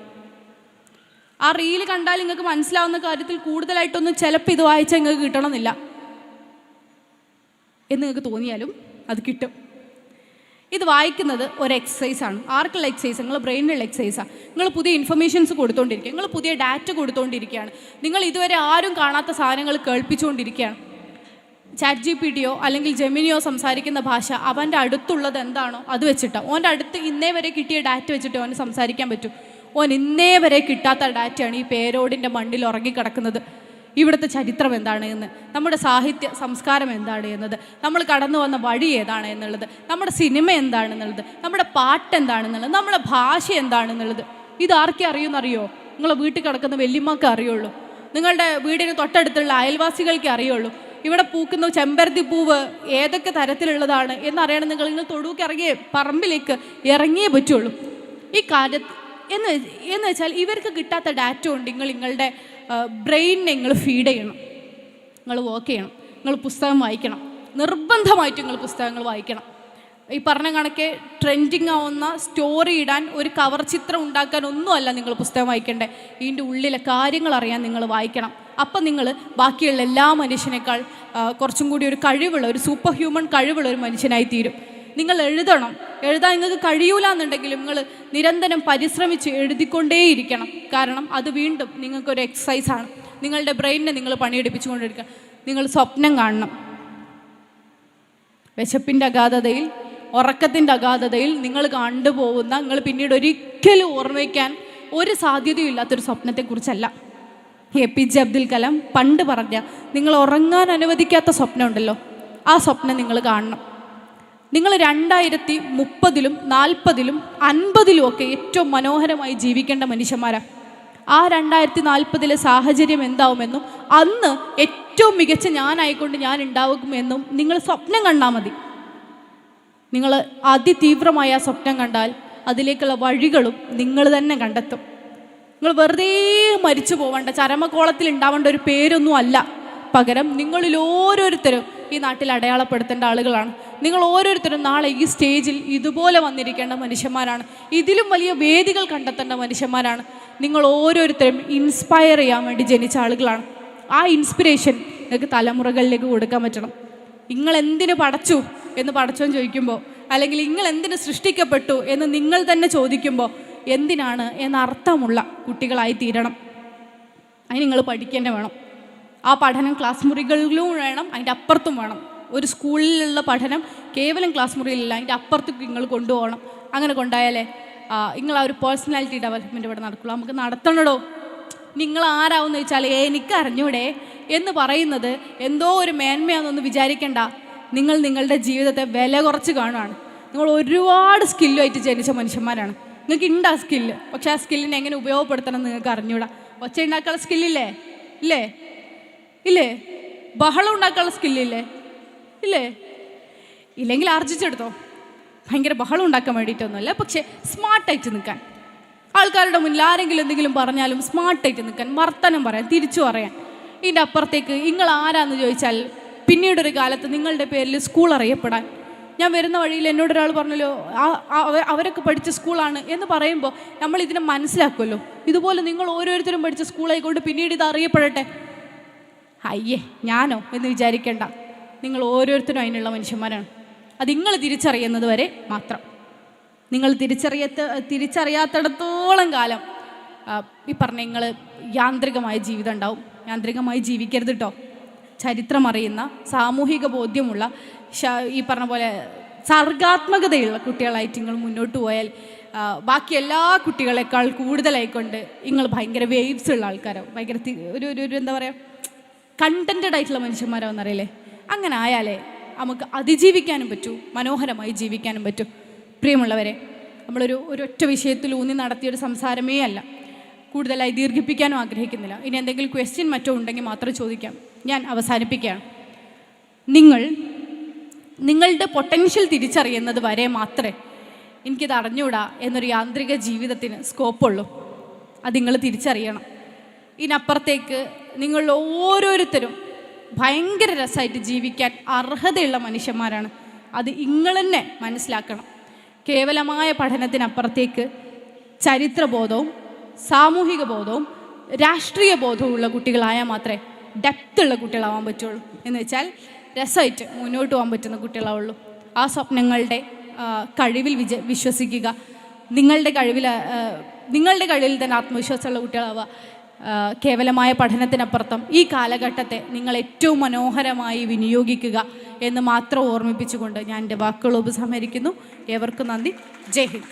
ആ റീല് കണ്ടാൽ നിങ്ങൾക്ക് മനസ്സിലാവുന്ന കാര്യത്തിൽ കൂടുതലായിട്ടൊന്നും ചിലപ്പോൾ ഇത് വായിച്ചാൽ നിങ്ങൾക്ക് കിട്ടണമെന്നില്ല എന്ന് നിങ്ങൾക്ക് തോന്നിയാലും അത് കിട്ടും. ഇത് വായിക്കുന്നത് ഒരു എക്സസൈസാണ്. ആർക്കുള്ള എക്സസൈസ്? നിങ്ങൾ ബ്രെയിനിലുള്ള എക്സസൈസാണ്. നിങ്ങൾ പുതിയ ഇൻഫർമേഷൻസ് കൊടുത്തുകൊണ്ടിരിക്കുക, നിങ്ങൾ പുതിയ ഡാറ്റ കൊടുത്തുകൊണ്ടിരിക്കുകയാണ്, നിങ്ങൾ ഇതുവരെ ആരും കാണാത്ത സാധനങ്ങൾ കേൾപ്പിച്ചുകൊണ്ടിരിക്കുകയാണ്. ChatGPTയോ അല്ലെങ്കിൽ ജെമിനിയോ സംസാരിക്കുന്ന ഭാഷ അവൻ്റെ അടുത്തുള്ളത് എന്താണോ അത് വെച്ചിട്ടാണ്. ഓൻ്റെ അടുത്ത് ഇന്നേ വരെ കിട്ടിയ ഡാറ്റ വെച്ചിട്ട് ഓന് സംസാരിക്കാൻ പറ്റും. ഓൻ ഇന്നേ വരെ കിട്ടാത്ത ഡാറ്റയാണ് ഈ പേരോടിൻ്റെ മണ്ണിൽ ഉറങ്ങിക്കിടക്കുന്നത്. ഇവിടുത്തെ ചരിത്രം എന്താണ് എന്ന്, നമ്മുടെ സാഹിത്യ സംസ്കാരം എന്താണ് എന്നത്, നമ്മൾ കടന്നു വന്ന വഴി ഏതാണ് എന്നുള്ളത്, നമ്മുടെ സിനിമ എന്താണെന്നുള്ളത്, നമ്മുടെ പാട്ട് എന്താണെന്നുള്ളത്, നമ്മുടെ ഭാഷ എന്താണെന്നുള്ളത്, ഇതാർക്കെ അറിയുമെന്നറിയോ? നിങ്ങളെ വീട്ടിൽ കിടക്കുന്ന വല്യമ്മക്ക് അറിയുള്ളൂ, നിങ്ങളുടെ വീടിന് തൊട്ടടുത്തുള്ള അയൽവാസികൾക്ക് അറിയുള്ളൂ. ഇവിടെ പൂക്കുന്ന ചെമ്പരത്തി പൂവ് ഏതൊക്കെ തരത്തിലുള്ളതാണ് എന്നറിയണം. നിങ്ങൾ തൊടുക്ക് ഇറങ്ങിയേ, പറമ്പിലേക്ക് ഇറങ്ങിയേ പറ്റുള്ളൂ. ഈ എന്ന് വെച്ചാൽ ഇവർക്ക് കിട്ടാത്ത ഡാറ്റ കൊണ്ട് നിങ്ങളുടെ ബ്രെയിനിനെ നിങ്ങൾ ഫീഡ് ചെയ്യണം. നിങ്ങൾ വർക്ക് ചെയ്യണം, നിങ്ങൾ പുസ്തകം വായിക്കണം, നിർബന്ധമായിട്ടും നിങ്ങൾ പുസ്തകങ്ങൾ വായിക്കണം. ഈ പറഞ്ഞ കണക്കെ ട്രെൻഡിങ് ആവുന്ന സ്റ്റോറി ഇടാൻ ഒരു കവർ ചിത്രം ഉണ്ടാക്കാൻ ഒന്നുമല്ല നിങ്ങൾ പുസ്തകം വായിക്കേണ്ടത്. ഇതിൻ്റെ ഉള്ളിലെ കാര്യങ്ങൾ അറിയാൻ നിങ്ങൾ വായിക്കണം. അപ്പം നിങ്ങൾ ബാക്കിയുള്ള എല്ലാ മനുഷ്യനേക്കാൾ കുറച്ചും കൂടി ഒരു കഴിവുള്ള, ഒരു സൂപ്പർ ഹ്യൂമൻ കഴിവുള്ള ഒരു മനുഷ്യനായി തീരും. നിങ്ങൾ എഴുതണം. എഴുതാൻ നിങ്ങൾക്ക് കഴിയൂല എന്നുണ്ടെങ്കിലും നിങ്ങൾ നിരന്തരം പരിശ്രമിച്ച് എഴുതിക്കൊണ്ടേയിരിക്കണം. കാരണം അത് വീണ്ടും നിങ്ങൾക്കൊരു എക്സസൈസാണ്. നിങ്ങളുടെ ബ്രെയിനിനെ നിങ്ങൾ പണിയെടുപ്പിച്ചുകൊണ്ടിരിക്കുക. നിങ്ങൾ സ്വപ്നം കാണണം. വിശപ്പിൻ്റെ അഗാധതയിൽ, ഉറക്കത്തിൻ്റെ അഗാധതയിൽ നിങ്ങൾ കണ്ടുപോകുന്ന, നിങ്ങൾ പിന്നീട് ഒരിക്കലും ഓർമ്മിക്കാൻ ഒരു സാധ്യതയും ഇല്ലാത്തൊരു സ്വപ്നത്തെക്കുറിച്ചല്ല. APJ അബ്ദുൽ കലാം പണ്ട് പറഞ്ഞ നിങ്ങൾ ഉറങ്ങാൻ അനുവദിക്കാത്ത സ്വപ്നം ഉണ്ടല്ലോ, ആ സ്വപ്നം നിങ്ങൾ കാണണം. നിങ്ങൾ 2030-ലും 40-ലും 50-ലും ഒക്കെ ഏറ്റവും മനോഹരമായി ജീവിക്കേണ്ട മനുഷ്യന്മാരാണ്. ആ 2040-ലെ സാഹചര്യം എന്താവുമെന്നും അന്ന് ഏറ്റവും മികച്ച ഞാനായിക്കൊണ്ട് ഞാൻ ഉണ്ടാകുമെന്നും നിങ്ങൾ സ്വപ്നം കണ്ടാൽ മതി. നിങ്ങൾ അതിതീവ്രമായ ആ സ്വപ്നം കണ്ടാൽ അതിലേക്കുള്ള വഴികളും നിങ്ങൾ തന്നെ കണ്ടെത്തും. നിങ്ങൾ വെറുതെ മരിച്ചു പോവേണ്ട, ചരമക്കോളത്തിൽ ഉണ്ടാവേണ്ട ഒരു പേരൊന്നും അല്ല. പകരം നിങ്ങളിൽ ഓരോരുത്തരും ഈ നാട്ടിൽ അടയാളപ്പെടുത്തേണ്ട ആളുകളാണ്. നിങ്ങൾ ഓരോരുത്തരും നാളെ ഈ സ്റ്റേജിൽ ഇതുപോലെ വന്നിരിക്കേണ്ട മനുഷ്യന്മാരാണ്. ഇതിലും വലിയ വേദികൾ കണ്ടെത്തേണ്ട മനുഷ്യന്മാരാണ്. നിങ്ങൾ ഓരോരുത്തരും ഇൻസ്പയർ ചെയ്യാൻ വേണ്ടി ജനിച്ച ആളുകളാണ്. ആ ഇൻസ്പിറേഷൻ നിങ്ങൾക്ക് തലമുറകളിലേക്ക് കൊടുക്കാൻ പറ്റണം. നിങ്ങൾ എന്തിനു പടച്ചു എന്ന് പടച്ചോൻ ചോദിക്കുമ്പോൾ, അല്ലെങ്കിൽ നിങ്ങൾ എന്തിനു സൃഷ്ടിക്കപ്പെട്ടു എന്ന് നിങ്ങൾ തന്നെ ചോദിക്കുമ്പോൾ, എന്തിനാണ് എന്നർത്ഥമുള്ള കുട്ടികളായി തീരണം. അതിന് നിങ്ങൾ പഠിക്കേണ്ട വേണം. ആ പഠനം ക്ലാസ് മുറികളിലും വേണം, അതിൻ്റെ അപ്പുറത്തും വേണം. ഒരു സ്കൂളിലുള്ള പഠനം കേവലം ക്ലാസ് മുറിയിലല്ല, അതിൻ്റെ അപ്പുറത്തേക്ക് നിങ്ങൾ കൊണ്ടുപോകണം. അങ്ങനെ കൊണ്ടുപോയാലേ നിങ്ങൾ ആ ഒരു പേഴ്സണാലിറ്റി ഡെവലപ്മെൻറ്റ് ഇവിടെ നടക്കുള്ളൂ. നമുക്ക് നടത്തണടോ. നിങ്ങൾ ആരാവെന്ന് ചോദിച്ചാൽ എനിക്ക് അറിഞ്ഞൂടെ, എന്ന് പറയുന്നത് എന്തോ ഒരു മേന്മയാണെന്നൊന്ന് വിചാരിക്കേണ്ട. നിങ്ങൾ നിങ്ങളുടെ ജീവിതത്തെ വില കുറച്ച് കാണുകയാണ്. നിങ്ങൾ ഒരുപാട് സ്കില്ലുമായിട്ട് ജനിച്ച മനുഷ്യന്മാരാണ്. നിങ്ങൾക്ക് ഉണ്ട് ആ സ്കില്ല്. പക്ഷെ ആ സ്കില്ലിനെ എങ്ങനെ ഉപയോഗപ്പെടുത്തണം എന്ന് നിങ്ങൾക്ക് അറിഞ്ഞൂടാ. ഒച്ച ഉണ്ടാക്കാനുള്ള സ്കില്ലില്ലേ? ഇല്ലേ? ഇല്ലേ? ബഹളം ഉണ്ടാക്കാനുള്ള സ്കില്ലില്ലേ? ഇല്ലേ? ഇല്ലെങ്കിൽ ആർജിച്ചെടുത്തോ. ഭയങ്കര ബഹളം ഉണ്ടാക്കാൻ വേണ്ടിയിട്ടൊന്നുമല്ല, പക്ഷെ സ്മാർട്ടായിട്ട് നിൽക്കാൻ, ആൾക്കാരുടെ മുന്നിൽ ആരെങ്കിലും എന്തെങ്കിലും പറഞ്ഞാലും സ്മാർട്ടായിട്ട് നിൽക്കാൻ, വർത്തനം പറയാൻ, തിരിച്ചു പറയാൻ. ഇതിൻ്റെ അപ്പുറത്തേക്ക് നിങ്ങൾ ആരാന്ന് ചോദിച്ചാൽ പിന്നീടൊരു കാലത്ത് നിങ്ങളുടെ പേരിൽ സ്കൂൾ അറിയപ്പെടാൻ. ഞാൻ വരുന്ന വഴിയിൽ എന്നോടൊരാൾ പറഞ്ഞല്ലോ അവരൊക്കെ പഠിച്ച സ്കൂളാണ് എന്ന് പറയുമ്പോൾ നമ്മൾ ഇതിനെ മനസ്സിലാക്കുമല്ലോ. ഇതുപോലെ നിങ്ങൾ ഓരോരുത്തരും പഠിച്ച സ്കൂളായിക്കൊണ്ട് പിന്നീട് ഇത് അറിയപ്പെടട്ടെ. അയ്യേ ഞാനോ എന്ന് വിചാരിക്കേണ്ട. നിങ്ങൾ ഓരോരുത്തരും അതിനുള്ള മനുഷ്യന്മാരാണ്. അത് നിങ്ങൾ തിരിച്ചറിയുന്നത് വരെ മാത്രം. നിങ്ങൾ തിരിച്ചറിയാത്തിടത്തോളം കാലം ഈ പറഞ്ഞ നിങ്ങൾ യാന്ത്രികമായ ജീവിതം ഉണ്ടാവും. യാന്ത്രികമായി ജീവിക്കരുത് കേട്ടോ. ചരിത്രം അറിയുന്ന, സാമൂഹിക ബോധ്യമുള്ള, ഈ പറഞ്ഞ പോലെ സർഗാത്മകതയുള്ള കുട്ടികളായിട്ട് നിങ്ങൾ മുന്നോട്ട് പോയാൽ ബാക്കി എല്ലാ കുട്ടികളെക്കാൾ കൂടുതലായിക്കൊണ്ട് നിങ്ങൾ ഭയങ്കര വേവ്സ് ഉള്ള ആൾക്കാരാവും. ഭയങ്കര ഒരു എന്താ പറയുക, കണ്ടൻറ്റഡ് ആയിട്ടുള്ള മനുഷ്യന്മാരാവെന്നറിയില്ലേ? അങ്ങനെ ആയാലേ നമുക്ക് അതിജീവിക്കാനും പറ്റൂ, മനോഹരമായി ജീവിക്കാനും പറ്റും. പ്രിയമുള്ളവരെ, ഒരൊറ്റ വിഷയത്തിൽ ഊന്നി നടത്തിയൊരു സംസാരമേ അല്ല. കൂടുതലായി ദീർഘിപ്പിക്കാനും ആഗ്രഹിക്കുന്നില്ല. ഇനി എന്തെങ്കിലും ക്വസ്റ്റ്യൻ മറ്റോ ഉണ്ടെങ്കിൽ മാത്രം ചോദിക്കാം. ഞാൻ അവസാനിപ്പിക്കുകയാണ്. നിങ്ങളുടെ പൊട്ടൻഷ്യൽ തിരിച്ചറിയുന്നത് വരെ മാത്രമേ എനിക്കിത് അറിഞ്ഞൂടാ എന്നൊരു യാന്ത്രിക ജീവിതത്തിന് സ്കോപ്പുള്ളൂ. അത് നിങ്ങൾ തിരിച്ചറിയണം. ഇതിനപ്പുറത്തേക്ക് നിങ്ങൾ ഓരോരുത്തരും ഭയങ്കര രസമായിട്ട് ജീവിക്കാൻ അർഹതയുള്ള മനുഷ്യന്മാരാണ്. അത് നിങ്ങൾ തന്നെ മനസ്സിലാക്കണം. കേവലമായ പഠനത്തിനപ്പുറത്തേക്ക് ചരിത്രബോധവും സാമൂഹിക ബോധവും രാഷ്ട്രീയ ബോധവും ഉള്ള കുട്ടികളായാൽ മാത്രമേ ഡെപ്തുള്ള കുട്ടികളാവാൻ പറ്റുള്ളൂ. എന്ന് വെച്ചാൽ രസമായിട്ട് മുന്നോട്ട് പോകാൻ പറ്റുന്ന കുട്ടികളാവുള്ളൂ. ആ സ്വപ്നങ്ങളുടെ കഴിവിൽ വിശ്വസിക്കുക. നിങ്ങളുടെ കഴിവിൽ തന്നെ ആത്മവിശ്വാസമുള്ള കുട്ടികളാവുക. കേവലമായ പഠനത്തിനപ്പുറത്തും ഈ കാലഘട്ടത്തെ നിങ്ങൾ ഏറ്റവും മനോഹരമായി വിനിയോഗിക്കുക എന്ന് മാത്രം ഓർമ്മിപ്പിച്ചുകൊണ്ട് ഞാൻ എൻ്റെ വാക്കുകൾ ഉപസംഹരിക്കുന്നു. ഏവർക്കും നന്ദി. ജയ് ഹിന്ദ്.